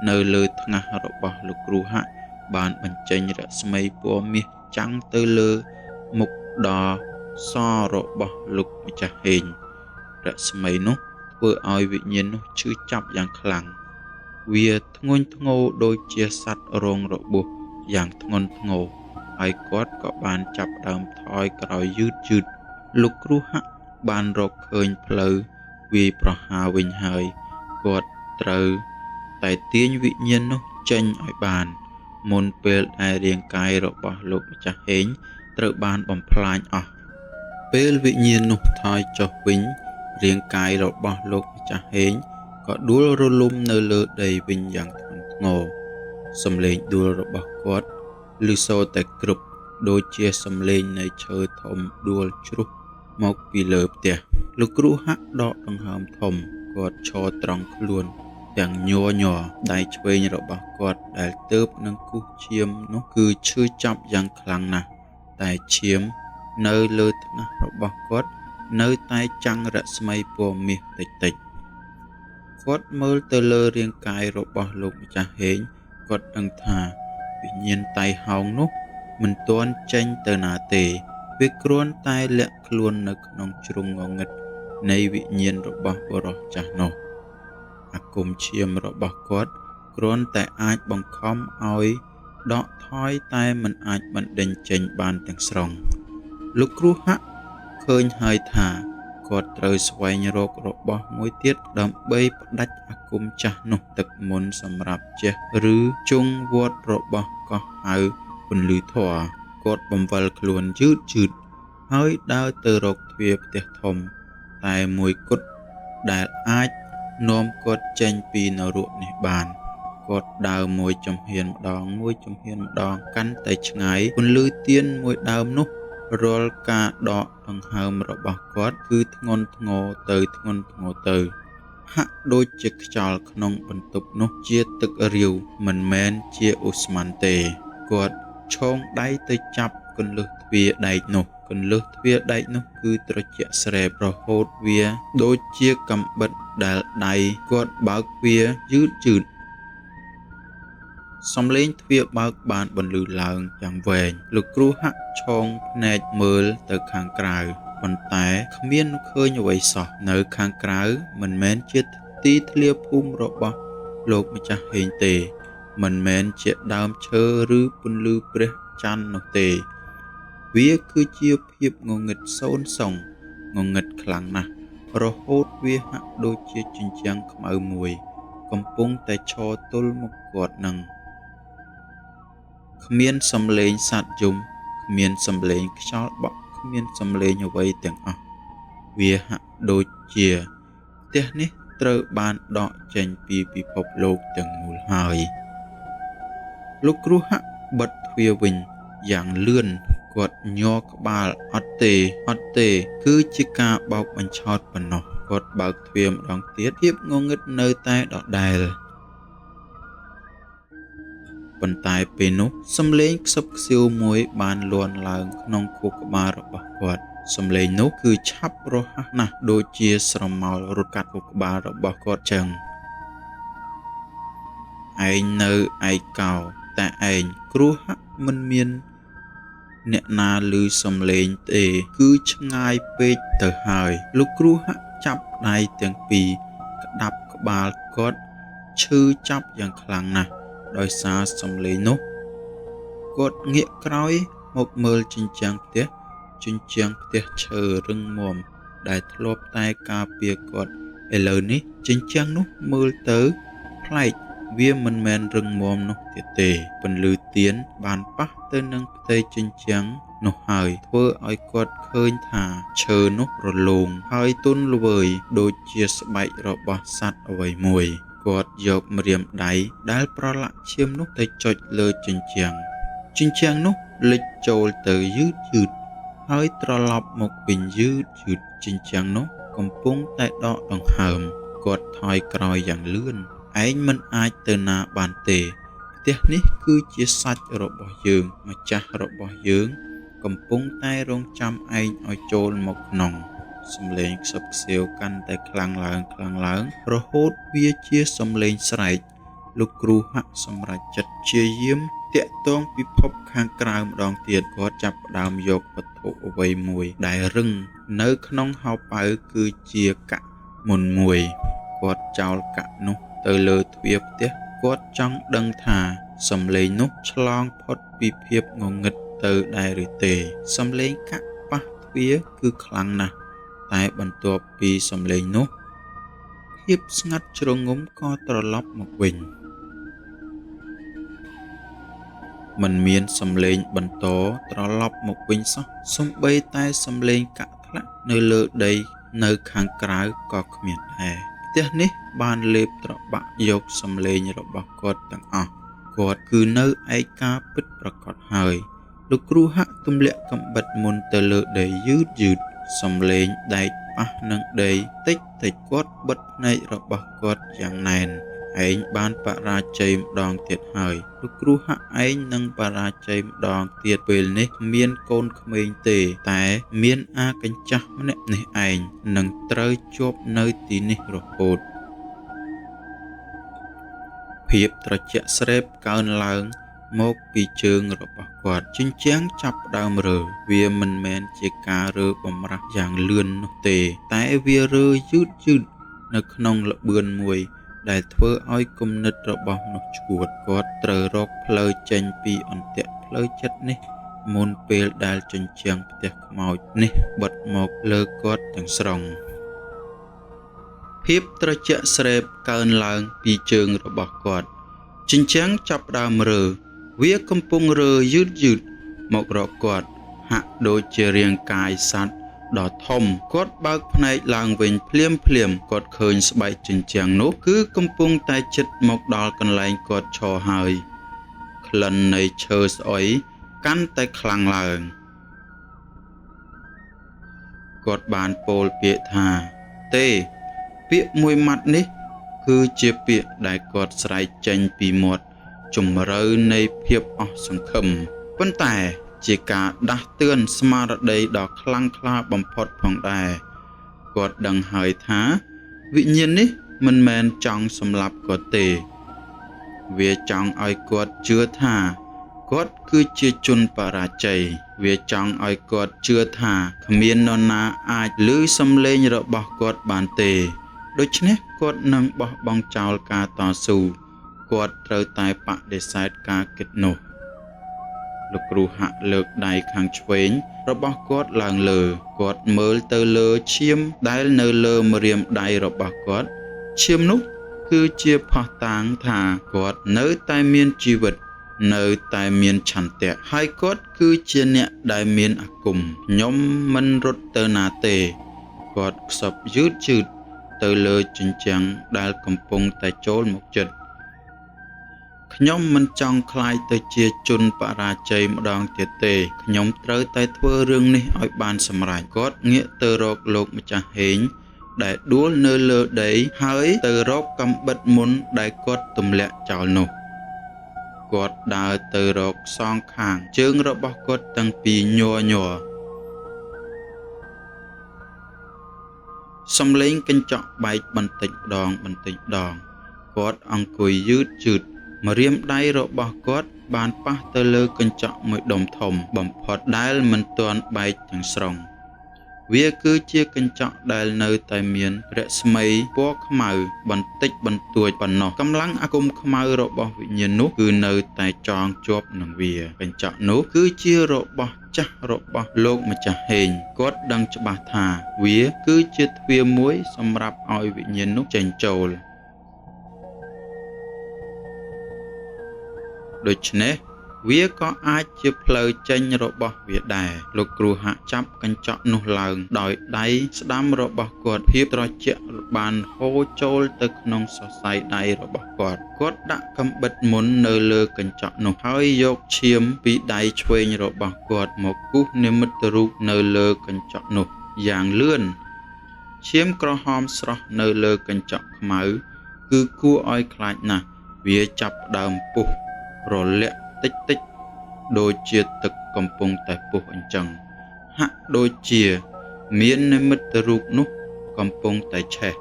នៅលើថ្ងាសរបស់លោកគ្រូហាក់បានបញ្ចេញរស្មីពណ៌មាសចាំងទៅលើមុខដ៏សរបស់លោកម្ចាស់ហេងរស្មីនោះធ្វើឲ្យវិញ្ញាណនោះឈឺចាប់យ៉ាងខ្លាំងវាធ្ងន់ធ្ងរដូចជាសត្វរងរបួសយ៉ាងធ្ងន់ធ្ងរហើយគាត់ក៏បានចាប់ដើមថយក្រោយយឺតលោកគ្រូហាក់បានរកឃើញផ្លូវវាយប្រហារវិញហើយគាត់ត្រូវតែទាញវិញ្ញាណនោះចេញឲ្យបានមុនពេលដែលរាងកាយរបស់លោកម្ចាស់ហេងត្រូវបានបំផ្លាញអស់ពេលវិញ្ញាណនោះថយចុះវិញរាងកាយរបស់លោកម្ចាស់ហេងក៏ដួលរលំនៅលើដីវិញយ៉ាងធ្ងន់ធ្ងរសំឡេងដួលរបស់គាត់ឮសូរតែក្រឹបដូចជាសំឡេងនៃឈើធំដួលជ្រុះមកពីលើផ្ទះលោកគ្រូហាក់ដកដង្ហើមធំគាត់ឈរត្រង់ខ្លួនទាំងញ័រដៃឆ្វេងរបស់គាត់ដែលទើបនឹងគូសឈាមនោះគឺឈឺចាប់យ៉ាងខ្លាំងណាស់តែឈាមនៅលើថ្ងាសរបស់គាត់នៅតែចាំងរស្មីពណ៌មាសតិចគាត់មើលទៅលើរាងកាយរបស់លោកម្ចាស់ហេងគាត់ដឹងថាវិញ្ញាណតៃហោងនោះមិនទាន់ចេញទៅណាទេវាគ្រាន់តែលាក់ខ្លួននៅក្នុងជ្រុងងងឹតនៃវិញ្ញាណរបស់បុរសចាស់នោះអាគមឈាមរបស់គាត់គ្រាន់តែអាចបង្ខំឲ្យដកថយតែមិនអាចបណ្ដេញចេញបានទាំងស្រុងលោកគ្រូហាក់ឃើញហើយថាគាត់ត្រូវស្វែងរករបស់មួយទៀតដើម្បីផ្ដាច់អាគមចាស់នោះទឹកមុនសម្រាប់ជះឬជង់វត្តរបស់កោះហៅពន្លឺធម៌គាត់បំវិលខ្លួនយឺតហើយដើរទៅរកទ្វារផ្ទះធំតែមួយគត់ដែលអាចនាំគាត់ចេញពីនរកនេះបានគាត់ដើរមួយចំហៀនម្ដងកាន់តែឆ្ងាយពន្លឺទៀនមួយដើមនោះរាល់ការដកដង្ហើមរបស់គាត់គឺធ្ងន់ធ្ងរទៅហាក់ដូចជាខ្យល់ក្នុងបន្ទប់នោះជាទឹករាវមិនមែនជាអូស្មန်ទេគាត់ឈោងដៃទៅចាប់គន្លឹះទ្វារដែកនោះគឺត្រជាក់ស្រែបរហូតវាដូចជាកាំបិតដែលដៃគាត់បើកវាយឺតសំឡេងទ្វារបើកបានបន្លឺឡើងយ៉ាងវែងលោកគ្រូហាក់ឆោងភ្នែកមើលទៅខាងក្រៅប៉ុន្តែគ្មានឃើញអ្វីសោះនៅខាងក្រៅមិនមែនជាទីធ្លាភូមិរបស់លោកម្ចាស់ហេងទេមិនមែនជាដើមឈើឬពន្លឺព្រះ ច័ន្ទនោះទេវាគឺជាភាពងងឹតសូន្យសងងងឹតខ្លាំងណាស់រហូតវាហាក់ដូចជាជញ្ជាំងខ្មៅមួយកំពុងតែឈរទល់មុខគាត់នឹងគ្មានសំឡេងសត្វយំគ្មានសំឡេងខ្យល់បក់គ្មានសំឡេងអ្វីទាំងអស់វាហាក់ដូចជាផ្ទះនេះត្រូវបានដកចេញពីពិភពលោកទាំងមូលហើយលោកគ្រូហាក់បិទទ្វារវិញយ៉ាងលឿនគាត់ញ័រក្បាលអត់ទេគឺជាការបោកបញ្ឆោតប៉ុណ្ណោះគាត់បើកទ្វារម្ដងទៀតភាពងងឹតនៅតែដដែលប៉ុន្តែពេលនោះសំឡេងខ្សឹបខ្សៀវមួយបានលាន់ឡើងក្នុងខួរក្បាលរបស់គាត់សំឡេងនោះគឺឆាប់រហ័សណាស់ដូចជាស្រមោលរត់កាត់ខួរក្បាលរបស់គាត់ចឹងឯងនៅឯកោតែឯងគ្រូហាក់មិនមានអ្នកណាឮសំឡេងទេគឺឆ្ងាយពេកទៅហើយលោកគ្រូហាក់ចាប់ដៃទាំងពីរក្តាប់ក្បាលគាត់ឈឺចាប់យ៉ាងខ្លាំងណាស់ដោយសារសំឡេងនោះគាត់ងាកក្រោយមកមើលជញ្ជាំងផ្ទះឈើរឹងមាំដែលធ្លាប់តែការពារគាត់ឥឡូវនេះជញ្ជាំងនោះមើលទៅប្លែកវាមិនមែនរឹងមាំនោះទៀតទេពន្លឺទៀនបានប៉ះទៅនឹងផ្ទៃជញ្ជាំងនោះហើយធ្វើឲ្យគាត់ឃើញថាឈើនោះរលោងហើយទន់ល្វើយដូចជាស្បែករបស់សត្វអ្វីមួយគាត់យកម្រាមដៃដែលប្រឡាក់ឈាមនោះទៅចុចលើជញ្ជាំងនោះលិចចូលទៅយឺតហើយត្រឡប់មកវិញយឺតជញ្ជាំងនោះកំពុងតែដកដង្ហើមគាត់ថយក្រោយយ៉ាងលឿនឯងមិនអាចទៅណាបានទេផ្ទះនេះគឺជាសាច់របស់យើងម្ចាស់របស់យើងកំពុងតែរងចាំឯងឲ្យចូលមកក្នុងសំឡេងខ្សឹបខ្សៀវកាន់តែខ្លាំងឡើងរហូតវាជាសំឡេងស្រែកលោកគ្រូហាក់សម្រេចចិត្តព្យាយាមតាក់ទងពិភពខាងក្រៅម្ដងទៀតគាត់ចាប់ផ្ដើមយកវត្ថុអ្វីមួយដែលរឹងនៅក្នុងហោប៉ៅគឺជាកាក់មុនមួយគាត់ចោលកាក់នោះទៅលើទ្វារផ្ទះគាត់ចង់ដឹងថាសំឡេងនោះឆ្លងផុតពីភាពងងឹតទៅដែរឬទេសំឡេងកាក់ប៉ះទ្វារគឺខ្លាំងណាស់តែបន្ទាប់ពីសំឡេងនោះភាពស្ងាត់ជ្រងំក៏ត្រឡប់មកវិញមិនមានសំឡេងបន្តត្រឡប់មកវិញសោះសូម្បីតែសំឡេងកាក់ធ្លាក់នៅលើដីនៅខាងក្រៅក៏គ្មានដែរផ្ទះនេះបានលេបត្របាក់យកសំឡេងរបស់គាត់ទាំងអស់គាត់គឺនៅឯកាពិតប្រាកដហើយលោកគ្រូហាក់ទម្លាក់កាំបិតមុនទៅលើដីយឺតសំឡេងដែកប៉ះនឹងដីតិចគាត់បិទភ្នែករបស់គាត់យ៉ាងណែនឯងបានបរាជ័យម្ដងទៀតហើយលោកគ្រូហាក់ឯងនឹងបរាជ័យម្ដងទៀតពេលនេះមានកូនក្មេងទេតែមានអាកញ្ចាស់ម្នាក់នេះឯងនឹងត្រូវជាប់នៅទីនេះរហូតភាពត្រជាក់ស្រេបកើនឡើងមកពីជើងរបស់គាត់ជញ្ជាំងចាប់ផ្ដើមរើវាមិនមែនជាការរើបំរាស់យ៉ាងលឿននោះទេតែវារើយឺតនៅក្នុងល្បឿនមួយដែលធ្វើឲ្យគំនិតរបស់មនុស្សឆ្កួតគាត់ត្រូវរកផ្លូវចេញពីអន្ទាក់ផ្លូវចិត្តនេះមុនពេលដែលជញ្ជាំងផ្ទះខ្មោចនេះបិទមកលើគាត់ទាំងស្រុងភាពត្រជាក់ស្រេបកើនឡើងពីជើងរបស់គាត់ជញ្ជាំងចាប់ផ្ដើមរើវាកំពុងរើយឺតមករកគាត់ហាក់ដូចជារាងកាយសត្វដ៏ធំគាត់បើកភ្នែកឡើងវិញភ្លាមគាត់ឃើញស្បែកជញ្ជាំងនោះគឺកំពុងតែជិតមកដល់កន្លែងគាត់ឈរហើយក្លិននៃឈើស្អុយកាន់តែខ្លាំងឡើងគាត់បានពោលពាក្យថាទេពាក្យមួយម៉ាត់នេះគឺជាពាក្យដែលគាត់ស្រែកចេញពីមាត់ជំរឿនៃភាពអស់សង្ឃឹមប៉ុន្តែជាការដាស់តឿនស្មារតីដ៏ខ្លាំងក្លាបំផុតផងដែរគាត់ដឹងហើយថាវិញ្ញាណនេះមិនមែនចង់សម្លាប់គាត់ទេវាចង់ឲ្យគាត់ជឿថាគាត់គឺជាជនបរាជ័យវាចង់ឲ្យគាត់ជឿថាគ្មាននរណាអាចឮសំឡេងរបស់គាត់បានទេដូច្នេះគាត់នឹងបោះបង់ចោលការតស៊ូគាត់ត្រូវតែបដិសេធការគិតនោះ លោកគ្រូហាក់លើកដៃខាងឆ្វេងរបស់គាត់ឡើងលើគាត់មើលទៅលើឈាមដែលនៅលើម្រាមដៃរបស់គាត់ឈាមនោះគឺជាភស្តុតាងថាគាត់នៅតែមានជីវិតនៅតែមានឆន្ទៈហើយគាត់គឺជាអ្នកដែលមានអាគមខ្ញុំមិនរត់ទៅណាទេគាត់ខ្សឹបយឺតទៅលើជញ្ជាំងដែលកំពុងតែចូលមកជិតខ្ញុំមិនចង់ក្លាយទៅជាជនបរាជ័យម្ដងទៀតទេខ្ញុំត្រូវតែធ្វើរឿងនេះឲ្យបានសម្រេចគាត់ងាកទៅរកលោកម្ចាស់ហេងដែលដួលនៅលើដីហើយទៅរកកាំបិតមុនដែលគាត់ទម្លាក់ចោលនោះគាត់ដើរទៅរកសងខាងជើងរបស់គាត់ទាំងពីរញ័រសំឡេងកញ្ចក់បែកបន្តិចម្ដងគាត់អង្គុយយឺតម្រាមដៃរបស់គាត់បានប៉ះទៅលើកញ្ចក់មួយដុំធំបំផុតដែលមិនទាន់បែកទាំងស្រុងវាគឺជាកញ្ចក់ដែលនៅតែមានរស្មីពណ៌ខ្មៅបន្តិចបន្តួចប៉ុណ្ណោះកម្លាំងអាគមខ្មៅរបស់វិញ្ញាណនោះគឺនៅតែចងជាប់នឹងវាកញ្ចក់នោះគឺជារបស់ចាស់របស់លោកម្ចាស់ហេងគាត់ដឹងច្បាស់ថាវាគឺជាទ្វារមួយសម្រាប់ឲ្យវិញ្ញាណនោះចេញចូលដូច្នេះវាក៏អាចជាផ្លូវចេញរបស់វាដែរលោកគ្រូហាក់ចាប់កញ្ចក់នោះឡើងដោយដៃស្ដាំរបស់គាត់ភាពត្រជាក់បានហូរចូលទៅក្នុងសរសៃដៃរបស់គាត់ដាក់កាំបិតមុននៅលើកញ្ចក់នោះហើយយកឈាមពីដៃឆ្វេងរបស់គាត់មកគូសនិមិត្តរូបនៅលើកញ្ចក់នោះយ៉ាងលឿនឈាមក្រហមស្រស់នៅលើកញ្ចក់ខ្មៅគឺគួរឲ្យខ្លាចណាស់វាចាប់ផ្ដើមពុះរលាក់តិចដូចជាទឹកកំពុងតែពុះអញ្ចឹងហាក់ដូចជាមាននិមិត្តរូបនោះកំពុងតែឆេះ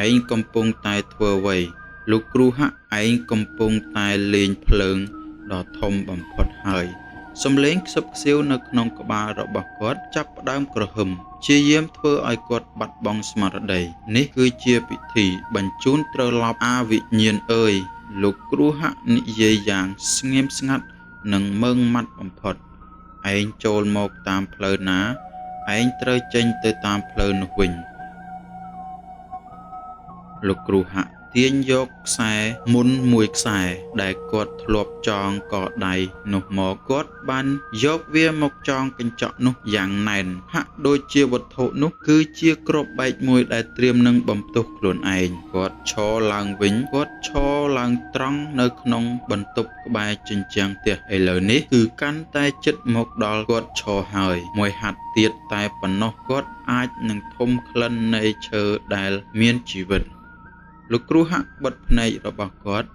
ឯងកំពុងតែធ្វើអ្វីលោកគ្រូហាក់ឯងកំពុងតែលេងភ្លើងដ៏ធំបំផុតហើយសំឡេងខ្សឹបខ្សៀវនៅក្នុងក្បាលរបស់គាត់ចាប់ផ្ដើមក្រហឹមព្យាយាមធ្វើឲ្យគាត់បាត់បង់ស្មារតីនេះគឺជាពិធីបញ្ជូនត្រឡប់អាវិញ្ញាណអើយលោកគ្រូហាក់និយាយយ៉ាងស្ងៀមស្ងាត់និងម៉ឺងម៉ាត់បំផុតឯងចូលមកតាមផ្លូវណាឯងត្រូវចេញទៅតាមផ្លូវនោះវិញលោកគ្រូហាក់ទាញយកខ្សែមុនមួយខ្សែដែលគាត់ធ្លាប់ចងកដៃនោះមកគាត់បានយកវាមកចងកញ្ចក់នោះយ៉ាងណែនហាក់ដូចជាវត្ថុនោះគឺជាគ្រាប់បែកមួយដែលត្រៀមនឹងបំទុះខ្លួនឯងគាត់ឈរឡើងវិញគាត់ឈរឡើងត្រង់នៅក្នុងបន្ទប់ក្បែរជញ្ជាំងផ្ទះឥឡូវនេះគឺកាន់តែជិតមកដល់គាត់ឈរហើយមួយហាត់ទៀតតែប៉ុណ្ណោះគាត់អាចនឹងធំក្លិននៃឈើដែលមានជីវិតលោកគ្រូហាក់បិទភ្នែករបស់គាត់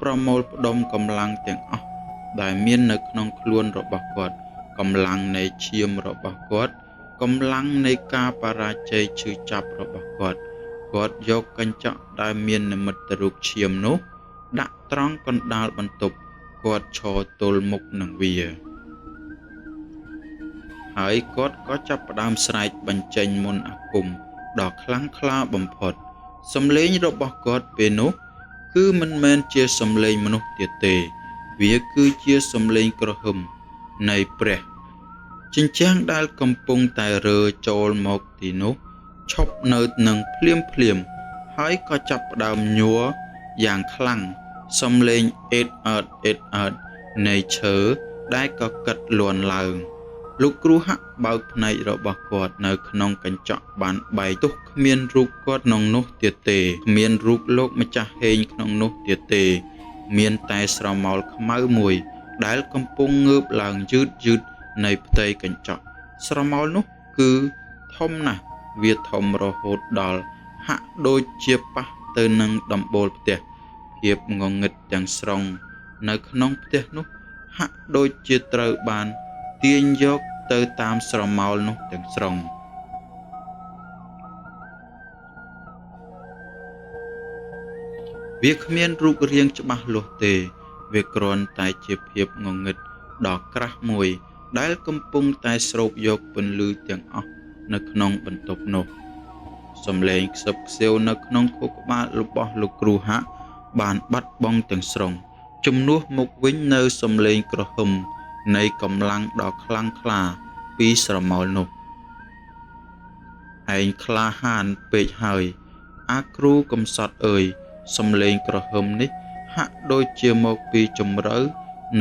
ប្រមូលផ្ដុំកម្លាំងទាំងអស់ដែលមាននៅក្នុងខ្លួនរបស់គាត់កម្លាំងនៃឈាមរបស់គាត់កម្លាំងនៃការបរាជ័យឈឺចាប់របស់គាត់យកកញ្ចក់ដែលមាននិមិត្តរូបឈាមនោះដាក់ត្រង់កណ្ដាលបន្ទប់គាត់ឈរទល់មុខនឹងវាហើយគាត់ក៏ចាប់ផ្ដើមស្រែកបញ្ចេញមន្តអាគមដ៏ខ្លាំងក្លាបំផុតសំឡេងរបស់គាត់ពេលនោះគឺមិនមែនជាសំឡេងមនុស្សទៀតទេវាគឺជាសំឡេងក្រហឹមនៃព្រះជញ្ជាំងដែលកំពុងតែរើចូលមកទីនោះឈប់នៅនឹងភ្លាមហើយក៏ចាប់ផ្ដើមញ័រយ៉ាងខ្លាំងសំឡេងអេតអើតនៃឈើដែលកកិតលន់ឡើងលោកគ្រូហាក់បើកភ្នែករបស់គាត់នៅក្នុងកញ្ចក់បានបែកទោះគ្មានរូបគាត់ក្នុងនោះទៀតទេគ្មានរូបលោកម្ចាស់ហេងក្នុងនោះទៀតទេមានតែស្រមោលខ្មៅមួយដែលកំពុងងើបឡើងយឺតនៃផ្ទៃកញ្ចក់ស្រមោលនោះគឺធំណាស់វាធំរហូតដល់ហាក់ដូចជាប៉ះទៅនឹងដំបូលផ្ទះភាពងងឹតទាំងស្រុងនៅក្នុងផ្ទះនោះហាក់ដូចជាត្រូវបានទាញយកទៅតាមស្រមោលនោះទាំងស្រុងវាគ្មានរូបរាងច្បាស់លាស់ទេវាគ្រាន់តែជាភាពងងឹតដ៏ក្រាស់មួយដែលកំពុងតែស្រូបយកពន្លឺទាំងអស់នៅក្នុងបន្ទប់នោះសំឡេងខ្សឹបខ្សៀវនៅក្នុងខួរក្បាលរបស់លោកគ្រូហាក់បានបាត់បង់ទាំងស្រុង ជំនួសមកវិញនៅសំឡេងក្រហមនៃកម្លាំងដ៏ខ្លាំងក្លាពីស្រមោលនោះឯងក្លាហានពេកហើយអាគ្រូកំសត់អើយសំឡេងក្រហមនេះហាក់ដូចជាមកពីជម្រៅ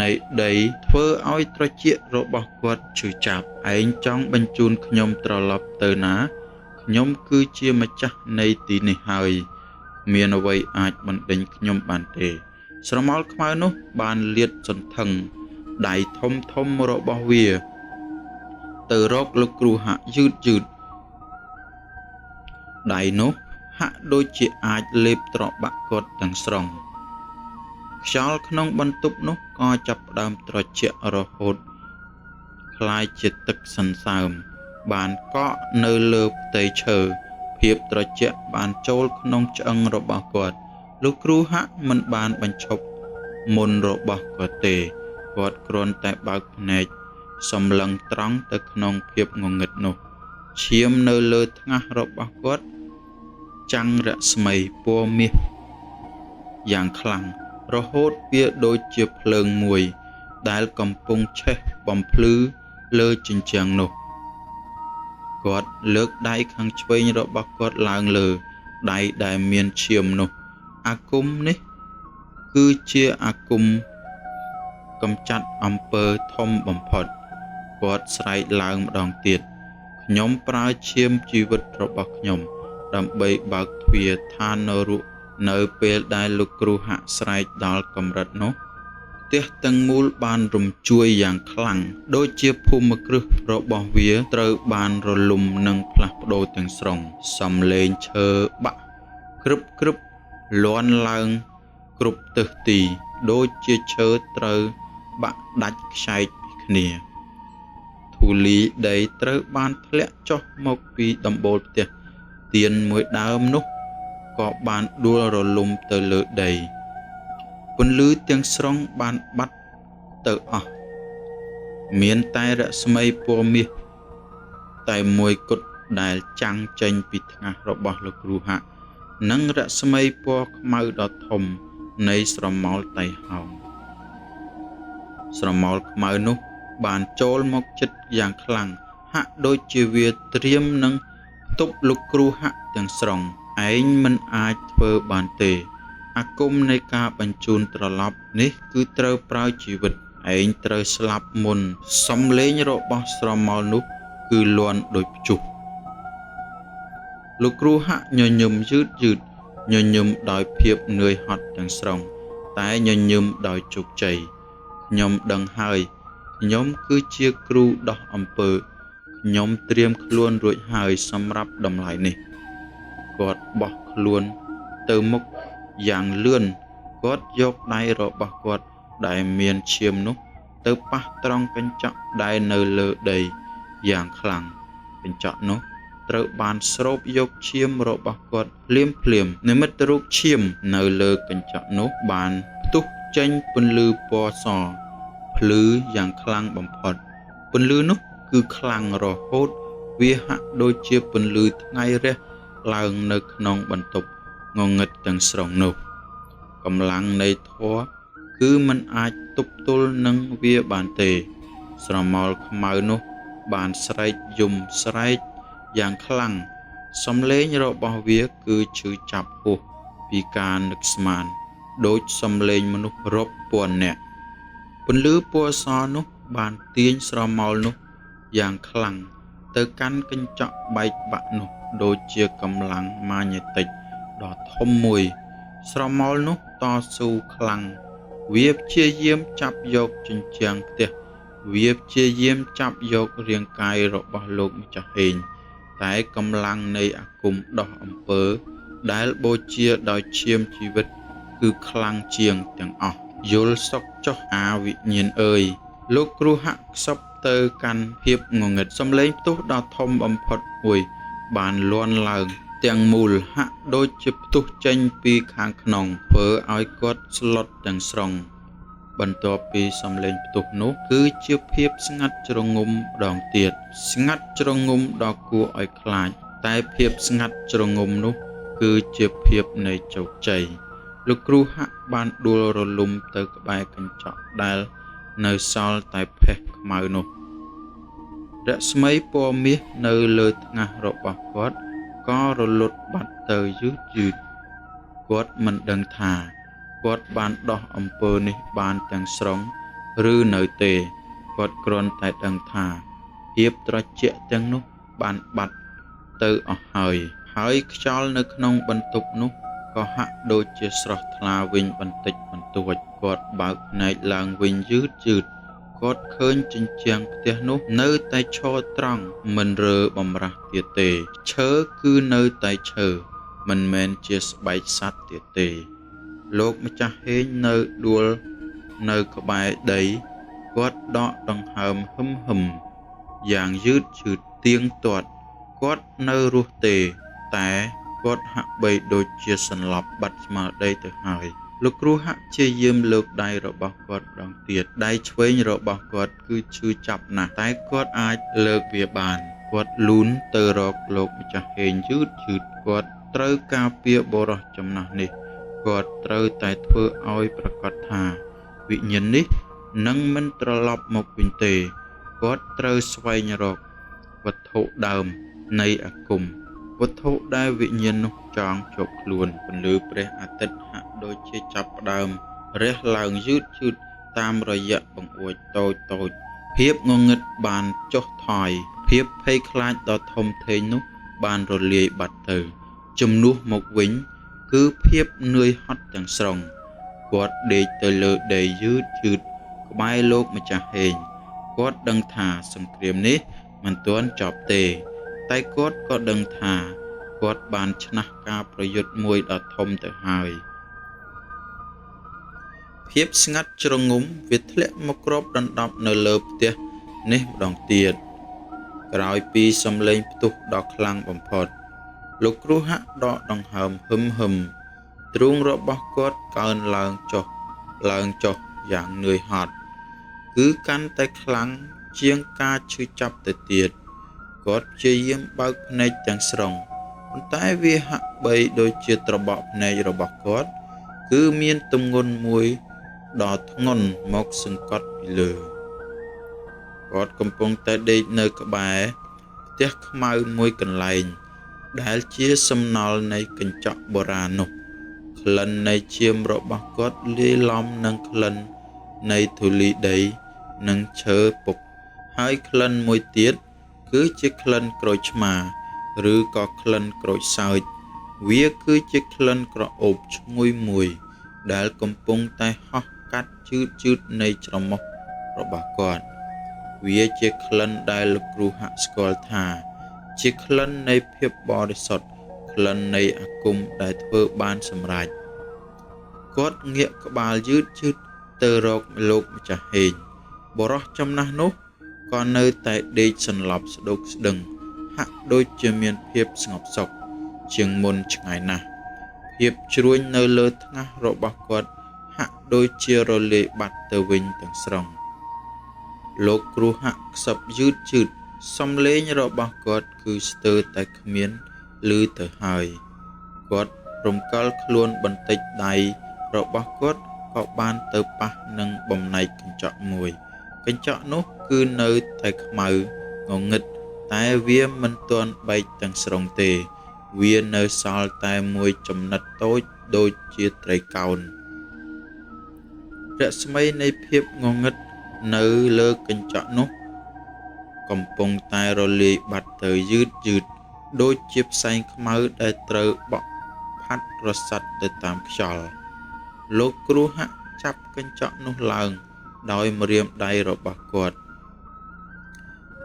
នៃដីធ្វើឲ្យត្រចៀករបស់គាត់ឈឺចាប់ឯងចង់បញ្ជូនខ្ញុំត្រឡប់ទៅណាខ្ញុំគឺជាម្ចាស់នៃទីនេះហើយមានអ្វីអាចបណ្ដេញខ្ញុំបានទេស្រមោលខ្មៅនោះបានលាតសន្ធឹងដៃធំរបស់វាទៅរកលោកគ្រូហាក់យឺតដៃនោះហាក់ដូចជាអាចលេបត្របាក់គាត់ទាំងស្រុងខ្យល់ក្នុងបន្ទប់នោះក៏ចាប់ផ្ដើមត្រជាក់រហូតคล้ายជាទឹកសន្សើមបានកក់នៅលើផ្ទៃឈើភាពត្រជាក់បានចូលក្នុងឆ្អឹងរបស់គាត់លោកគ្រូហាក់មិនបានបញ្ឈប់មុនរបស់គាត់ទេគាត់គ្រាន់តែបើកភ្នែកសម្លឹងត្រង់ទៅក្នុងភាពងងឹតនោះឈាមនៅលើថ្ងាសរបស់គាត់ចាំងរស្មីពណ៌មាសយ៉ាងខ្លាំងរហូតវាដូចជាភ្លើងមួយដែលកំពុងឆេះបំភ្លឺលើជញ្ជាំងនោះគាត់លើកដៃខាងឆ្វេងរបស់គាត់ឡើងលើដៃដែលមានឈាមនោះអាគមនេះគឺជាអាគមកំចាត់អំពើធំបំផុតគាត់ស្រែកឡើងម្ដងទៀតខ្ញុំប្រើឈាមជីវិតរបស់ខ្ញុំដើម្បីបើកទ្វារឋាននរកនៅពេលដែលលោកគ្រូហាក់ស្រែកដល់កម្រិតនោះផ្ទះទាំងមូលបានរំជួយយ៉ាងខ្លាំងដូចជាភូមិគ្រឹះរបស់វាត្រូវបានរលំនិងផ្លាស់ប្ដូរទាំងស្រុងសំឡេងឈើបាក់ក្រឹបលាន់ឡើងគ្រប់ទិសទីដូចជាឈើត្រូវបាក់ដាច់ខ្ចែកពីគ្នាធូលីដីត្រូវបានធ្លាក់ចុះមកពីដំបូលផ្ទះទៀនមួយដើមនោះក៏បានដួលរលំទៅលើដីពន្លឺទាំងស្រុងបានបាត់ទៅអស់មានតែរស្មីពណ៌មាសតែមួយគត់ដែលចាំងចេញពីថ្ងាសរបស់លោកគ្រូហាក់និងរស្មីពណ៌ខ្មៅដ៏ធំនៃស្រមោលតៃហោងស្រមោលខ្មៅនោះបានចូលមកជិតយ៉ាងខ្លាំងហាក់ដូចជាវាត្រៀមនឹងទប់លោកគ្រូហាក់ទាំងស្រុងឯងមិនអាចធ្វើបានទេអាគមនៃការបញ្ជូនត្រឡប់នេះគឺត្រូវប្រើជីវិតឯងត្រូវស្លាប់មុនសំឡេងរបស់ស្រមោលនោះគឺលាន់ដូចព្យុះលោកគ្រូហាក់ញញឹមយឺតញញឹមដោយភាពនឿយហត់ទាំងស្រុងតែញញឹមដោយជោគជ័យខ្ញុំដឹងហើយខ្ញុំគឺជាគ្រូដោះអំពើខ្ញុំត្រៀមខ្លួនរួចហើយសម្រាប់តម្លៃនេះគាត់បោះខ្លួនទៅមុខយ៉ាងលឿនគាត់យកដៃរបស់គាត់ដែលមានឈាមនោះទៅប៉ះត្រង់កញ្ចក់ដែលនៅលើដីយ៉ាងខ្លាំងកញ្ចក់នោះត្រូវបានស្រូបយកឈាមរបស់គាត់ភ្លាមនិមិត្តរូបឈាមនៅលើកញ្ចក់នោះបានផ្ទុះចេញពន្លឺពណ៌សភ្លឺយ៉ាងខ្លាំងបំផុតពន្លឺនោះគឺខ្លាំងរហូតវាហាក់ដូចជាពន្លឺថ្ងៃរះឡើងនៅក្នុងបន្ទប់ងងឹតទាំងស្រុងនោះកម្លាំងនៃធម៌គឺមិនអាចទប់ទល់នឹងវាបានទេស្រមោលខ្មៅនោះបានស្រែកយំស្រែកយ៉ាងខ្លាំងសំឡេងរបស់វាគឺឈឺចាប់ហួសពីការនឹកស្មានដូចសំឡេងមនុស្សរាប់ពាន់នាក់ពន្លឺពណ៌សនោះបានទាញស្រមោលនោះយ៉ាងខ្លាំងទៅកាន់កញ្ចក់បែកបាក់នោះដូចជាកម្លាំងម៉ាញេទិកដ៏ធំមួយស្រមោលនោះតស៊ូខ្លាំងវាព្យាយាមចាប់យកជញ្ជាំងផ្ទះវាព្យាយាមចាប់យករាងកាយរបស់លោកម្ចាស់ហេងតែកម្លាំងនៃអាគមដោះអំពើដែលបូជាដោយឈាមជីវិតគឺខ្លាំងជាងទាំងអស់យល់សុខចុះអាវិញ្ញាណអើយលោកគ្រូហាក់ខ្សឹបទៅកាន់ភាពងងឹតសំឡេងផ្ទុះដ៏ធំបំផុតមួយបានលាន់ឡើងទាំងមូលហាក់ដូចជាផ្ទុះចេញពីខាងក្នុងធ្វើឲ្យគាត់ស្លុតទាំងស្រុងបន្ទាប់ពីសំឡេងផ្ទុះនោះគឺជាភាពស្ងាត់ជ្រងំម្ដងទៀតស្ងាត់ជ្រងំដ៏គួរឲ្យខ្លាចតែភាពស្ងាត់ជ្រងំនោះគឺជាភាពនៃជោគជ័យ លោកគ្រូហាក់បានដួលរលំទៅក្បែរកញ្ចក់ដែលនៅសល់តែផេះខ្មៅនោះរស្មីពណ៌មាសនៅលើថ្ងាសរបស់គាត់ក៏រលត់បាត់ទៅយឺតគាត់មិនដឹងថាគាត់បានដោះអំពើនេះបានទាំងស្រុងឬនៅទេគាត់គ្រាន់តែដឹងថាភាពត្រជាក់ទាំងនោះបានបាត់ទៅអស់ហើយខ្យល់នៅក្នុងបន្ទប់នោះក៏ហាក់ដូចជាស្រស់ថ្លាវិញបន្តិចបន្តួចគាត់បើកភ្នែកឡើងវិញយឺតគាត់ឃើញជញ្ជាំងផ្ទះនោះនៅតែឈរត្រង់មិនរើបំរាស់ទៀតទេឈើគឺនៅតែឈើមិនមែនជាស្បែកសត្វទៀតទេលោកម្ចាស់ហេងនៅដួលនៅក្បែរដីគាត់ដកដង្ហើមហឹមយ៉ាងយឺតទៀងទាត់គាត់នៅរស់ទេតែគាត់ហាក់បីដូចជាសន្លប់បាត់ស្មារតីទៅហើយលោកគ្រូហាក់ព្យាយាមលើកដៃរបស់គាត់ម្ដងទៀតដៃឆ្វេងរបស់គាត់គឺឈឺចាប់ណាស់តែគាត់អាចលើកវាបានគាត់លូនទៅរកលោកម្ចាស់ហេងយឺតគាត់ត្រូវការពារបុរសចំណាស់នេះគាត់ត្រូវតែធ្វើឲ្យប្រាកដថាវិញ្ញាណនេះនឹងមិនត្រឡប់មកវិញទេគាត់ត្រូវស្វែងរកវត្ថុដើមនៃអាគមវត្ថុដែលវិញ្ញាណនោះចងជាប់ខ្លួនពន្លឺព្រះអាទិត្យហាក់ដូចជាចាប់ផ្ដើមរះឡើងយឺតតាមរយៈបង្អួចតូចភាពងងឹតបានចុះថយភាពភ័យខ្លាចដ៏ធំធេងនោះបានរលាយបាត់ទៅជំនួសមកវិញគឺភាពនឿយហត់ទាំងស្រុងគាត់ដេកទៅលើដីយឺតក្បែរលោកម្ចាស់ហេងគាត់ដឹងថាសង្គ្រាមនេះមិនទាន់ចប់ទេតែគាត់ក៏ដឹងថាគាត់បានឈ្នះការប្រយុទ្ធមួយដ៏ធំទៅហើយភាពស្ងាត់ជ្រងំវាធ្លាក់មកគ្របដណ្ដប់នៅលើផ្ទះនេះម្ដងទៀតក្រោយពីសំឡេងផ្ទុះដ៏ខ្លាំងបំផុតលោកគ្រូហាក់ដកដង្ហើមហឹមទ្រូងរបស់គាត់កើនឡើងចុះយ៉ាងនឿយហត់គឺកាន់តែខ្លាំងជាងការឈឺចាប់ទៅទៀតគាត់ព្យាយាមបើកភ្នែកទាំងស្រុងប៉ុន្តែវាហាក់បីដូចជាត្របកភ្នែករបស់គាត់គឺមានទម្ងន់មួយដ៏ធ្ងន់មកសង្កត់ពីលើគាត់កំពុងតែដេកនៅក្បែរផ្ទះខ្មៅមួយកន្លែងដែលជាសំណល់នៃកញ្ចក់បុរាណនោះក្លិននៃឈាមរបស់គាត់លាយឡំនឹងក្លិននៃធូលីដីនិងឈើពុកហើយក្លិនមួយទៀតគឺជាក្លិនក្រូចឆ្មាឬក៏ក្លិនក្រូចសើចវាគឺជាក្លិនក្រអូបឈ្ងុយមួយដែលកំពុងតែហោះកាត់ជឺតនៃច្រមុះរបស់គាត់វាជាក្លិនដែលលោកគ្រូហាក់ស្គាល់ថាជាក្លិននៃភាពបរិសុទ្ធក្លិននៃអាគមដែលធ្វើបានសម្រេចគាត់ងាកក្បាលយឺតទៅរកលោកម្ចាស់ហេងបុរសចំណាស់នោះក៏នៅតែដេកសន្លប់ស្ដុកស្ដឹងហាក់ដូចជាមានភាពស្ងប់សុខជាងមុនឆ្ងាយណាស់ភាពជ្រួញនៅលើថ្ងាសរបស់គាត់ហាក់ដូចជារលាយបាត់ទៅវិញទាំងស្រុងលោកគ្រូហាក់ខ្សឹបយឺតសំឡេងរបស់គាត់គឺស្ទើរតែគ្មានឮទៅហើយគាត់រំកិលខ្លួនបន្តិចដៃរបស់គាត់ក៏បានទៅប៉ះនឹងបំណែកកញ្ចក់មួយកញ្ចក់នោះគឺនៅតែខ្មៅងងឹតតែវាមិនទាន់បែកទាំងស្រុងទេវានៅសល់តែមួយចំណិតតូចដូចជាត្រីកោណរស្មីនៃភាពងងឹតនៅលើកញ្ចក់នោះកំពុងតែរលាយបាត់ទៅយឺតដូចជាផ្សែងខ្មៅដែលត្រូវបក់ផាត់រសាត់ទៅតាមខ្យល់លោកគ្រូហាក់ចាប់កញ្ចក់នោះឡើងដោយម្រាមដៃរបស់គាត់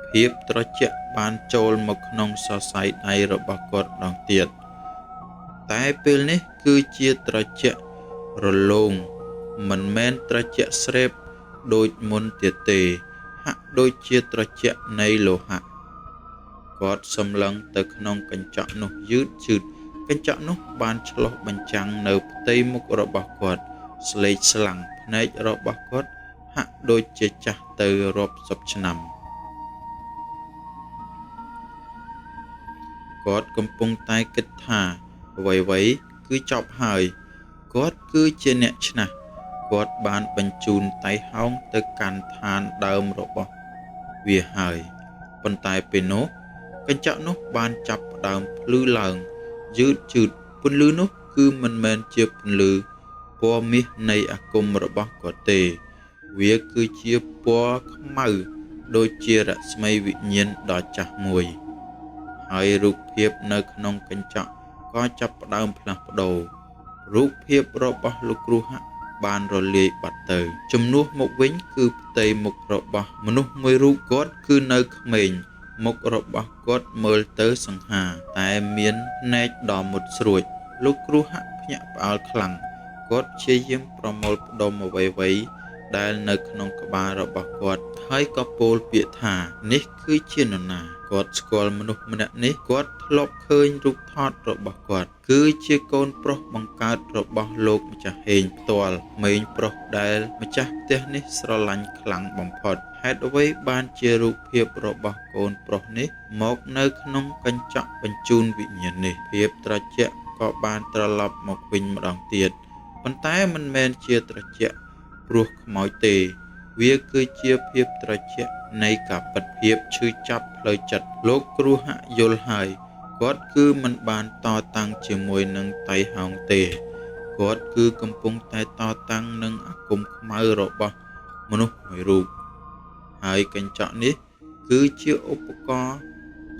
ភាពត្រជាក់បានចូលមកក្នុងសរសៃដៃរបស់គាត់ម្ដងទៀតតែពេលនេះគឺជាត្រជាក់រលោងមិនមែនត្រជាក់ស្រេបដូចមុនទៀតទេហាក់ដូចជាត្រជាក់នៃលោហៈគាត់សម្លឹងទៅក្នុងកញ្ចក់នោះយឺតកញ្ចក់នោះបានឆ្លុះបញ្ចាំងនៅផ្ទៃមុខរបស់គាត់ស្លេកស្លាំងភ្នែករបស់គាត់ហាក់ដូចជាចាស់ទៅរាប់សិបឆ្នាំគាត់កំពុងតែគិតថាអ្វីៗគឺចប់ហើយ គាត់គឺជាអ្នកឆ្នះគាត់បានបញ្ជូនតៃហោងទៅកាន់ឋានដើមរបស់វាហើយប៉ុន្តែពេលនោះកញ្ចក់នោះបានចាប់ផ្ដើមភ្លឺឡើងយឺតពន្លឺនោះគឺមិនមែនជាពន្លឺពណ៌មាសនៃអាគមរបស់គាត់ទេវាគឺជាពណ៌ខ្មៅដូចជារស្មីវិញ្ញាណដ៏ចាស់មួយហើយរូបភាពនៅក្នុងកញ្ចក់ក៏ចាប់ផ្ដើមផ្លាស់ប្ដូររូបភាពរបស់លោកគ្រូហាក់បានរលាយបាត់ទៅជំនួសមកវិញគឺផ្ទៃមុខរបស់មនុស្សមួយរូបគាត់គឺនៅក្មេងមុខរបស់គាត់មើលទៅសង្ហាតែមានភ្នែកដ៏មុតស្រួចលោកគ្រូហាក់ភ្ញាក់ផ្អើលខ្លាំងគាត់ព្យាយាមប្រមូលផ្ដុំអ្វីៗដែលនៅក្នុងក្បាលរបស់គាត់ហើយក៏ពោលពាក្យថានេះគឺជានរណាគាត់ស្គាល់មនុស្សម្នាក់នេះគាត់ធ្លាប់ឃើញរូបថតរបស់គាត់គឺជាកូនប្រុសបង្កើតរបស់លោកម្ចាស់ហេងផ្ទាល់ក្មេងប្រុសដែលម្ចាស់ផ្ទះនេះស្រឡាញ់ខ្លាំងបំផុតហេតុអ្វីបានជារូបភាពរបស់កូនប្រុសនេះមកនៅក្នុងកញ្ចក់បញ្ជូនវិញ្ញាណនេះភាពត្រជាក់ក៏បានត្រឡប់មកវិញម្ដងទៀតប៉ុន្តែមិនមែនជាត្រជាក់ព្រោះខ្មោចទេវាគឺជាភាពត្រជាក់នៃការពិតភាពឈឺចាប់ផ្លូវចិត្តលោកគ្រូហាក់យល់ហើយគាត់គឺមិនបានតតាំងជាមួយនឹងតៃហោងទេគាត់គឺកំពុងតែតតាំងនឹងអាគមខ្មៅរបស់មនុស្សមួយរូបហើយកញ្ចក់នេះគឺជាឧបករណ៍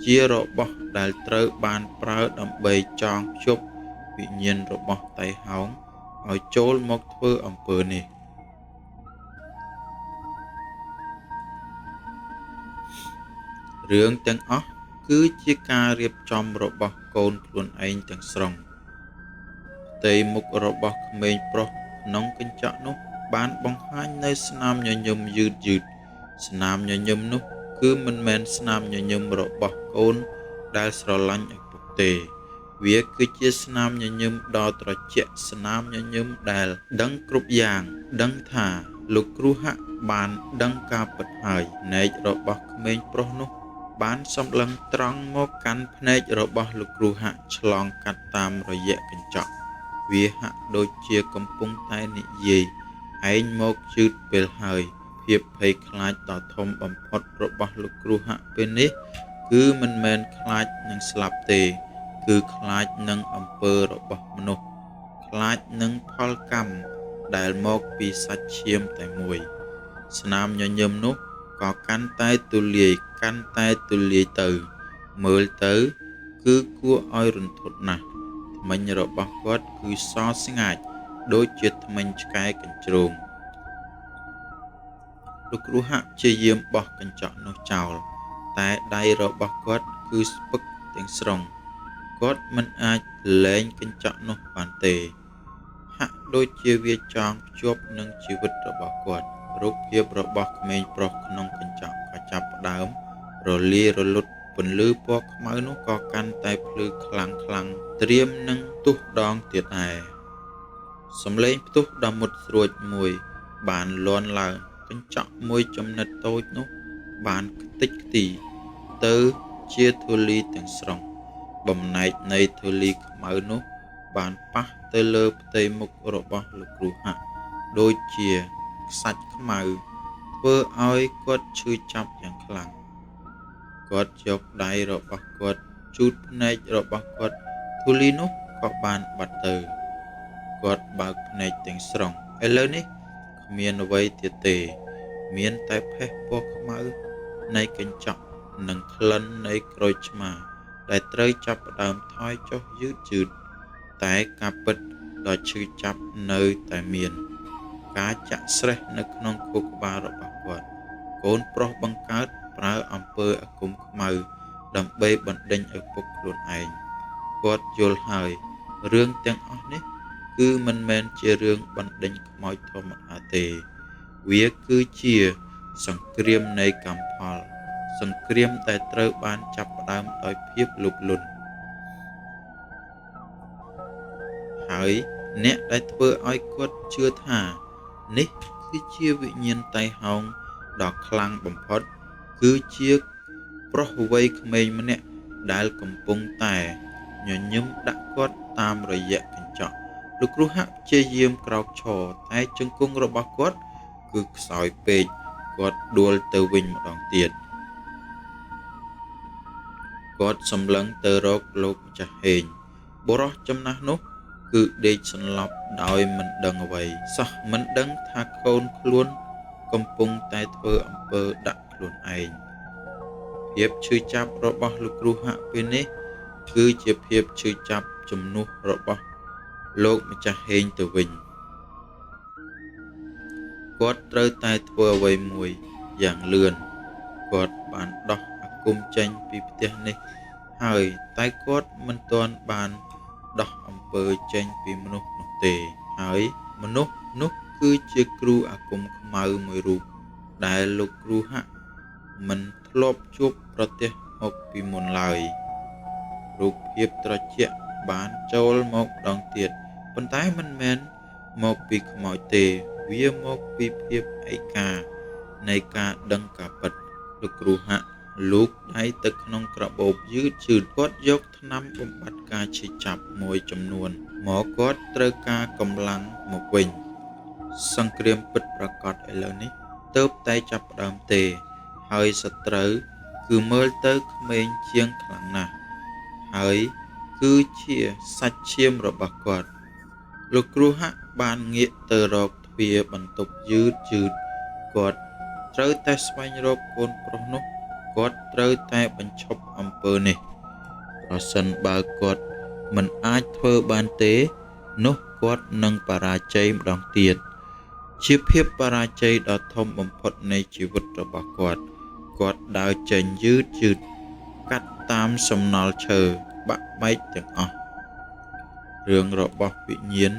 ជារបស់ដែលត្រូវបានប្រើដើម្បីចងភ្ជាប់វិញ្ញាណរបស់តៃហោងឲ្យចូលមកធ្វើអំពើនេះរឿងទាំងអស់គឺជាការរៀបចំរបស់កូនខ្លួនឯងទាំងស្រុងផ្ទៃមុខរបស់ក្មេងប្រុសក្នុងកញ្ចក់នោះបានបង្ហាញនៅស្នាមញញឹមយឺតស្នាមញញឹមនោះគឺមិនមែនស្នាមញញឹមរបស់កូនដែលស្រឡាញ់ឪពុកទេវាគឺជាស្នាមញញឹមដ៏ត្រជាក់ស្នាមញញឹមដែលដឹងគ្រប់យ៉ាងដឹងថាលោកគ្រូហាក់បានដឹងការពិតហើយភ្នែករបស់ក្មេងប្រុសនោះបានសម្លឹងត្រង់មកកាន់ភ្នែករបស់លោកគ្រូហាក់ឆ្លងកាត់តាមរយៈកញ្ចក់វាហាក់ដូចជាកំពុងតែនិយាយឯងមកយឺតពេលហើយភាពភ័យខ្លាចដ៏ធំបំផុតរបស់លោកគ្រូហាក់ពេលនេះគឺមិនមែនខ្លាចនឹងស្លាប់ទេគឺខ្លាចនឹងអំពើរបស់មនុស្សខ្លាចនឹងផលកម្មដែលមកពីសាច់ឈាមតែមួយស្នាមញញឹមនោះក៏កាន់តែទូលាយទៅមើលទៅគឺគួរឲ្យរន្ធត់ណាស់ធ្មេញរបស់គាត់គឺសស្ងាច់ដូចជាធ្មេញឆ្កែកញ្ជ្រោងលោកគ្រូហាក់ព្យាយាមបោះកញ្ចក់នោះចោលតែដៃរបស់គាត់គឺស្ពឹកទាំងស្រុងគាត់មិនអាចលែងកញ្ចក់នោះបានទេហាក់ដូចជាវាចងភ្ជាប់នឹងជីវិតរបស់គាត់រូបភាពរបស់ក្មេងប្រុសក្នុងកញ្ចក់ក៏ចាប់ផ្ដើមរលាយរលត់ពន្លឺពណ៌ខ្មៅនោះក៏កាន់តែភ្លឺខ្លាំងត្រៀមនឹងផ្ទុះដងទៀតដែរសំឡេងផ្ទុះដ៏មុតស្រួចមួយបានលាន់ឡើងកញ្ចក់មួយចំណិតតូចនោះបានខ្ទេចខ្ទីទៅជាធូលីទាំងស្រុងបំណែកនៃធូលីខ្មៅនោះបានប៉ះទៅលើផ្ទៃមុខរបស់លោកគ្រូហាក់ដូចជាខ្សាច់ខ្មៅធ្វើឲ្យគាត់ឈឺចាប់យ៉ាងខ្លាំងគាត់យកដៃរបស់គាត់ជូតភ្នែករបស់គាត់ធូលីនោះក៏បានបាត់ទៅគាត់បើកភ្នែកទាំងស្រុងឥឡូវនេះគ្មានអ្វីទៀតទេមានតែផេះពណ៌ខ្មៅនៃកញ្ចក់និងក្លិននៃក្រូចឆ្មាដែលត្រូវចាប់ផ្ដើមថយចុះយឺតតែការពិតដ៏ឈឺចាប់នៅតែមានការចាក់ស្រេះនៅក្នុងខួរក្បាលរបស់គាត់កូនប្រុសបង្កើតប្រើអំពើអាគមខ្មៅដើម្បីបណ្ដេញឪពុកខ្លួនឯងគាត់យល់ហើយរឿងទាំងអស់នេះគឺមិនមែនជារឿងបណ្ដេញខ្មោចធម្មតាទេវាគឺជាសង្គ្រាមនៃកម្មផលសង្គ្រាមដែលត្រូវបានចាប់ផ្ដើមដោយភាពលោភលន់ហើយអ្នកដែលធ្វើឲ្យគាត់ជឿថានេះគឺជាវិញ្ញាណតៃហោងដ៏ខ្លាំងបំផុតគឺជាប្រុសវ័យក្មេងម្នាក់ដែលកំពុងតែញញឹមដាក់គាត់តាមរយៈកញ្ចក់ល លោកគ្រូហាក់ព្យាយាមក្រោកឈរតែជង្គង់របស់គាត់គឺខ្សោយពេកគាត់ដួលទៅវិញម្ដងទៀតគាត់សម្លឹងទៅរកលោកម្ចាស់ហេងបុរសចំណាស់នោះគឺដេកសន្លប់ដោយមិនដឹងអ្វីសោះមិនដឹងថាកូនខ្លួនកំពុងតែធ្វើអំពើដាក់ខ្លួនឯងភាពឈឺចាប់របស់លោកគ្រូហាក់ពេលនេះគឺជាភាពឈឺចាប់ជំនួសរបស់លោកម្ចាស់ហេងទៅវិញគាត់ត្រូវតែធ្វើអ្វីមួយយ៉ាងលឿនគាត់បានដោះអាគមចេញពីផ្ទះនេះហើយតែគាត់មិនទាន់បានដោះអំពើចេញពីមនុស្សនោះទេហើយមនុស្សនោះគឺជាគ្រូអាគមខ្មៅមួយរូបដែលលោកគ្រូហាក់មិនធ្លាប់ជួបប្រទះមកពីមុនឡើយរូបភាពត្រជាក់បានចូលមកម្ដងទៀតប៉ុន្តែមិនមែនមកពីខ្មោចទេវាមកពីភាពឯកានៃការដឹងការពិតលោកគ្រូហាក់លូកដៃទៅក្នុងក្របូបយឺតគាត់យកថ្នាំបំបត្តិការឈឺចាប់មួយចំនួនមកគាត់ត្រូវការកម្លាំងមកវិញសង្គ្រាមពិតប្រាកដឥឡូវនេះទើបតែចាប់ផ្ដើមទេហើយសត្រូវគឺមើលទៅក្មេងជាងខ្លាំងណាស់ហើយគឺជាសាច់ឈាមរបស់គាត់លោកគ្រូហាក់បានងាកទៅរកទ្វារបន្ទប់យឺតគាត់ត្រូវតែស្វែងរកកូនប្រុសនោះគាត់ត្រូវតែបញ្ឈប់អំពើនេះប្រសិនបើគាត់មិនអាចធ្វើបានទេនោះគាត់នឹងបរាជ័យម្ដងទៀតជាភាពបរាជ័យដ៏ធំបំផុតនៃជីវិតរបស់គាត់ដើរចេញយឺតកាត់តាមសំណល់ឈើបាក់បែកទាំងអស់រឿងរបស់វិញ្ញាណ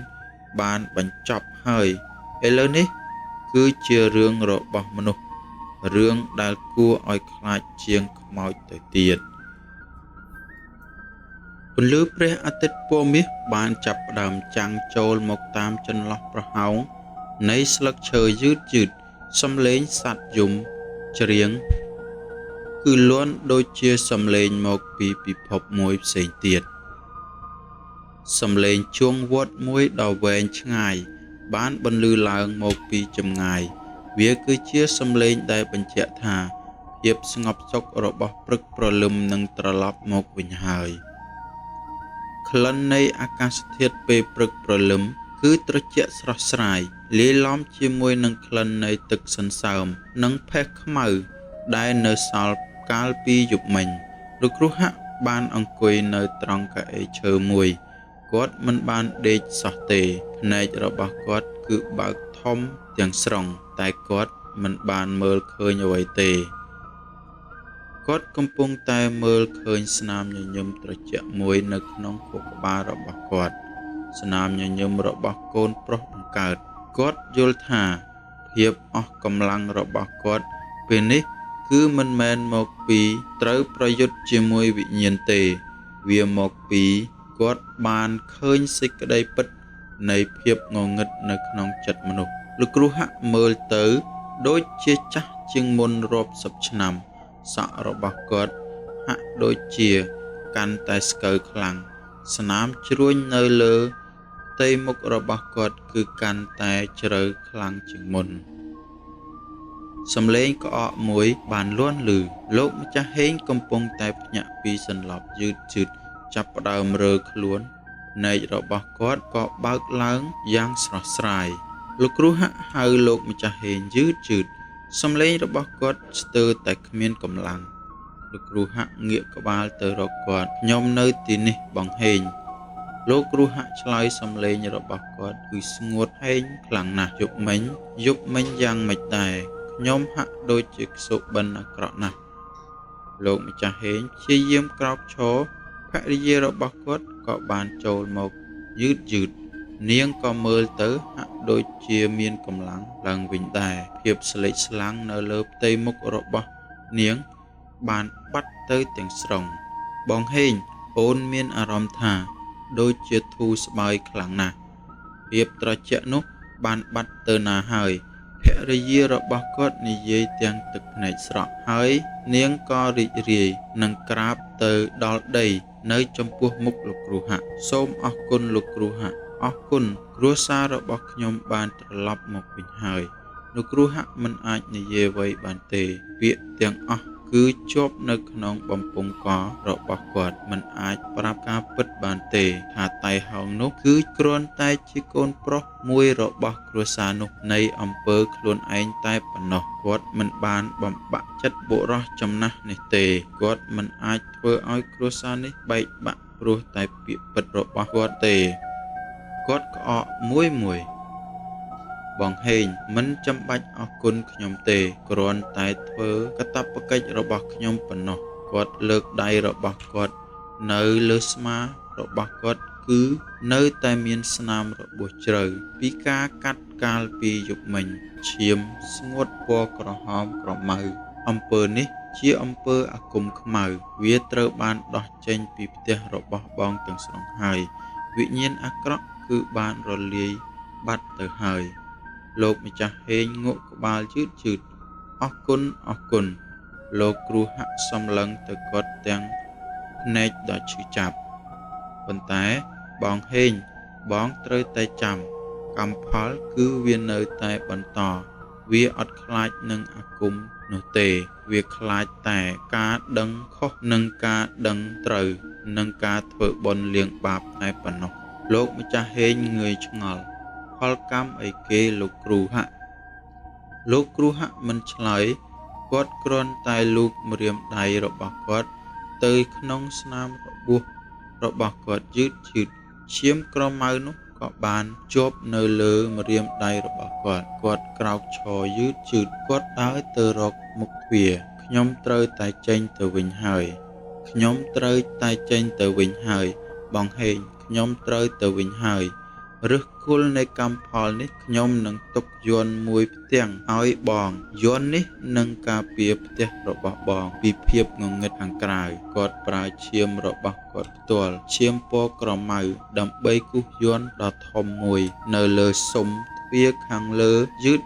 បានបញ្ចប់ហើយឥឡូវនេះគឺជារឿងរបស់មនុស្សរឿងដែលគួរឲ្យខ្លាចជាងខ្មោចទៅទៀតពន្លឺព្រះអាទិត្យពណ៌មាសបានចាប់ផ្ដើមចាំងចូលមកតាមចន្លោះប្រហោងនៃស្លឹកឈើយឺតសំឡេងសត្វយំច្រៀងគឺលាន់ដូចជាសំឡេងមកពីពិភពមួយផ្សេងទៀតសំឡេងជួងវត្តមួយដ៏វែងឆ្ងាយបានបន្លឺឡើងមកពីចម្ងាយវាគឺជាសំឡេងដែលបញ្ជាក់ថាភាពស្ងប់សុខរបស់ព្រឹកព្រលឹមនឹងត្រឡប់មកវិញហើយក្លិននៃអាកាសធាតុពេលព្រឹកព្រលឹមគឺត្រជាក់ស្រស់ស្រាយលាយឡំជាមួយនឹងក្លិននៃទឹកសន្សើមនិងផេះខ្មៅដែលនៅសល់កាលពីយប់មិញលោកគ្រូហាក់បានអង្គុយនៅត្រង់កៅអីឈើមួយគាត់មិនបានដេកសោះទេភ្នែករបស់គាត់គឺបើកធំទាំងស្រុងតែគាត់មិនបានមើលឃើញអ្វីទេគាត់កំពុងតែមើលឃើញស្នាមញញឹមត្រជាក់មួយនៅក្នុងខួរក្បាលរបស់គាត់ស្នាមញញឹមរបស់កូនប្រុសបង្កើតគាត់យល់ថាភាពអស់កម្លាំងរបស់គាត់ពេលនេះគឺមិនមែនមកពីត្រូវប្រយុទ្ធជាមួយវិញ្ញាណទេវាមកពីគាត់បានឃើញសេចក្តីពិតនៃភាពងងឹតនៅក្នុងចិត្តមនុស្សលោកគ្រូហាក់មើលទៅដូចជាចាស់ជាងមុនរាប់សិបឆ្នាំសក់របស់គាត់ហាក់ដូចជាកាន់តែស្កើខ្លាំងស្នាមជ្រួញនៅលើផ្ទៃមុខរបស់គាត់គឺកាន់តែជ្រៅខ្លាំងជាងមុនសំឡេងក្អកមួយបានលាន់ឮលោកម្ចាស់ហេងកំពុងតែភ្ញាក់ពីសន្លប់យឺតចាប់ផ្ដើមរើខ្លួននែករបស់គាត់ក៏បើកឡើងយ៉ាងស្រស់ស្រាយលោកគ្រូហាក់ហៅលោកម្ចាស់ហេងយឺតសំឡេងរបស់គាត់ស្ទើរតែគ្មានកម្លាំងលោកគ្រូហាក់ងាកក្បាលទៅរកគាត់ខ្ញុំនៅទីនេះបងហេងលោកគ្រូហាក់ឆ្លើយសំឡេងរបស់គាត់គឺស្ងួតហេងខ្លាំងណាស់យប់មិញយ៉ាងម៉េចដែរខ្ញុំហាក់ដូចជាខ្សោបិនអាក្រក់ណាស់លោកម្ចាស់ហេងព្យាយាមក្រោកឈរភរិយារបស់គាត់ក៏បានចូលមកយឺតនាងក៏មើលទៅហាក់ដូចជាមានកម្លាំងឡើងវិញដែរភាពស្លេកស្លាំងនៅលើផ្ទៃមុខរបស់នាងបានបាត់ទៅទាំងស្រុងបងហេងអូនមានអារម្មណ៍ថាដូចជាធូរស្បើយខ្លាំងណាស់ភាពត្រជាក់នោះបានបាត់ទៅណាហើយភរិយារបស់គាត់និយាយទាំងទឹកភ្នែកស្រក់ហើយនាងក៏រីករាយនឹងក្រាបទៅដល់ដីនៅចំពោះមុខលោកគ្រូហាក់សូមអរគុណលោកគ្រូហាក់អ អរគុណគ្រួសាររបស់ខ្ញុំបានត្រឡប់មកវិញហើយលោកគ្រូហាក់មិនអាចនិយាយអ្វីបានទេពាក្យទាំងអស់គឺជាប់នៅក្នុងបំពង់ករបស់គាត់មិនអាចប្រាប់ការពិតបានទេថាតៃហោងនោះគឺគ្រាន់តែជាកូនប្រុសមួយរបស់គ្រួសារនោះនៃអំពើខ្លួនឯងតែប៉ុណ្ណោះគាត់មិនបានបំបាក់ចិត្តបុរសចំណាស់នេះទេគាត់មិនអាចធ្វើឲ្យគ្រួសារនេះបែកបាក់ព្រោះតែពាក្យពិតរបស់គាត់ទេគាត់ក្អកមួយបងហេងមិនចាំបាច់អរគុណខ្ញុំទេគ្រាន់តែធ្វើកាតព្វកិច្ចរបស់ខ្ញុំប៉ុណ្ណោះគាត់លើកដៃរបស់គាត់នៅលើស្មារបស់គាត់គឺនៅតែមានស្នាមរបួសជ្រៅពីការកាត់កាលពីយប់មិញឈាមស្ងួតពណ៌ក្រហមក្រមៅអំពើនេះជាអំពើអាគមខ្មៅវាត្រូវបានដោះចេញពីផ្ទះរបស់បងទាំងស្រុងហើយវិញ្ញាណអាក្រក់គឺបានរលាយបាត់ទៅហើយលោកម្ចាស់ហេងងក់ក្បាលយឺតអរគុណលោកគ្រូហាក់សំឡឹងទៅគាត់ទាំងភ្នែកដ៏ឈឺចាប់ប៉ុន្តែបងហេងបងត្រូវតែចាំកម្មផលគឺវានៅតែបន្តវាអត់ខ្លាចនឹងអាគមនោះទេវាខ្លាចតែការដឹងខុសនិងការដឹងត្រូវនិងការធ្វើបុណ្យលាងបាបតែប៉ុណ្ណោះលោកម្ចាស់ហេងងើយឆ្ងល់ផលកម្មអីគេលោកគ្រូហាក់មិនឆ្លើយគាត់គ្រាន់តែលូកម្រាមដៃរបស់គាត់ទៅក្នុងស្នាមរបួសរបស់គាត់យឺតឈាមក្រមៅនោះក៏បានជាប់នៅលើម្រាមដៃរបស់គាត់ក្រោកឈរយឺតគាត់ដើរទៅរកមុខទ្វារខ្ញុំត្រូវតែចេញទៅវិញហើយបងហេងខ្ញុំត្រូវទៅវិញហើយឫសគល់នៃកម្មផលនេះខ្ញុំនឹងទុកយន្តមួយផ្ទាំងឲ្យបងយន្តនេះនឹងការពារផ្ទះរបស់បងពីភាពងងឹតខាងក្រៅគាត់ប្រើឈាមរបស់គាត់ផ្ទាល់ឈាមពណ៌ក្រមៅដើម្បីគូសយន្តដ៏ធំមួយនៅលើស៊ុមទ្វារខាងលើយឺត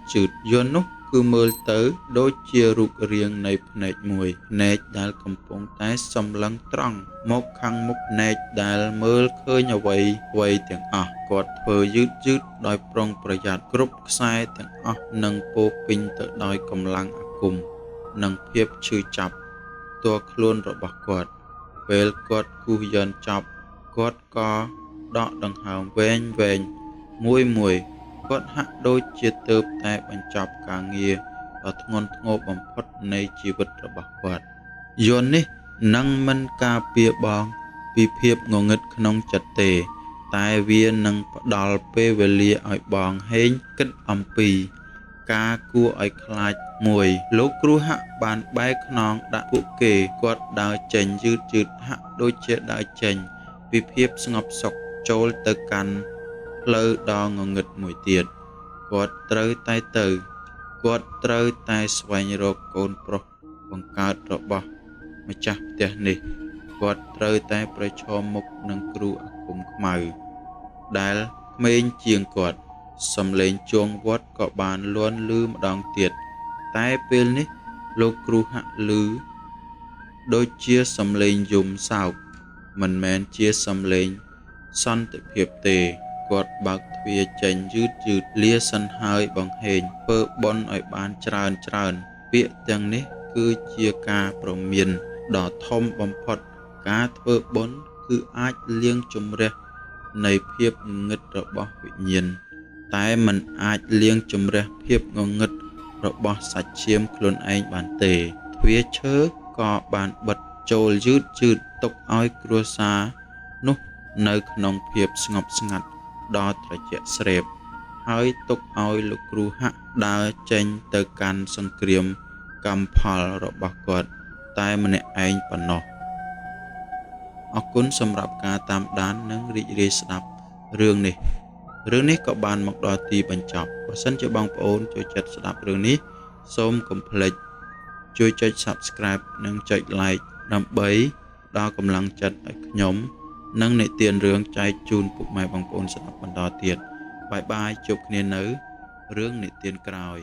យន្តនោះគឺមើលទៅដូចជារូបរាងនៃភ្នែកមួយភ្នែកដែលកំពុងតែសម្លឹងត្រង់មកខាងមុខភ្នែកដែលមើលឃើញអ្វីទាំងអស់គាត់ធ្វើយឺតដោយប្រុងប្រយ័ត្នគ្រប់ខ្សែទាំងអស់នឹងពោពេញទៅដោយកម្លាំងអាគមនិងភាពឈឺចាប់ផ្ទាល់ខ្លួនរបស់គាត់ពេលគាត់គូសយន្តចប់គាត់ក៏ដកដង្ហើមវែងមួយគាត់ហាក់ដូចជាទើបតែបញ្ចប់ការងារដ៏ធ្ងន់ធ្ងរបំផុតនៃជីវិតរបស់គាត់យន្តនេះនឹងមិនការពារបងពីភាពងងឹតក្នុងចិត្តទេតែវានឹងផ្ដល់ពេលវេលាឲ្យបងហេងគិតអំពីការគួរឲ្យខ្លាចមួយលោកគ្រូហាក់បានបែរខ្នងដាក់ពួកគេគាត់ដើរចេញយឺតហាក់ដូចជាដើរចេញពីភាពស្ងប់សុខចូលទៅកាន់ផ្លូវដ៏ងងឹតមួយទៀតគាត់ត្រូវតែស្វែងរកកូនប្រុសបង្កើតរបស់ម្ចាស់ផ្ទះនេះគាត់ត្រូវតែប្រឈមមុខនឹងគ្រូអាគមខ្មៅដែលក្មេងជាងគាត់សំឡេងជួងវត្តក៏បានលាន់ឮម្ដងទៀតតែពេលនេះលោកគ្រូហាក់ឮដូចជាសំឡេងយំសោកមិនមែនជាសំឡេងសន្តិភាពទេគាត់បើកទ្វារចេញយឺតលាសិនហើយបងហេងធ្វើបុណ្យឲ្យបានច្រើនពាក្យទាំងនេះគឺជាការប្រមានដ៏ធំបំផុតការធ្វើបុណ្យគឺអាចលាងជម្រះនៃភាពងងឹតរបស់វិញ្ញាណតែមិនអាចលាងជម្រះភាពងងឹតរបស់សាច់ឈាមខ្លួនឯងបានទេទ្វារឈើក៏បានបិទចូលយឺតទុកឲ្យគ្រួសារនោះនៅក្នុងភាពស្ងប់ស្ងាត់ដ៏ត្រជាក់ស្រេបហើយទុកឲ្យលោកគ្រូហាក់ដើរចេញទៅកាន់សង្គ្រាមកម្មផលរបស់គាត់តែម្នាក់ឯងប៉ុណ្ណោះអរគុណសម្រាប់ការតាមដាននិងរីករាយស្ដាប់រឿងនេះក៏បានមកដល់ទីបញ្ចប់បើសិនជាបងប្អូនចូលចិត្តស្ដាប់រឿងនេះសូមកុំភ្លេចជួយចុច Subscribe និងចុច Like ដើម្បីដល់កម្លាំងចិត្តឲ្យខ្ញុំនិងនិទានរឿងចែកជូនពុកម៉ែបងប្អូនស្ដាប់បន្តទៀតបាយជួបគ្នានៅរឿងនិទានក្រោយ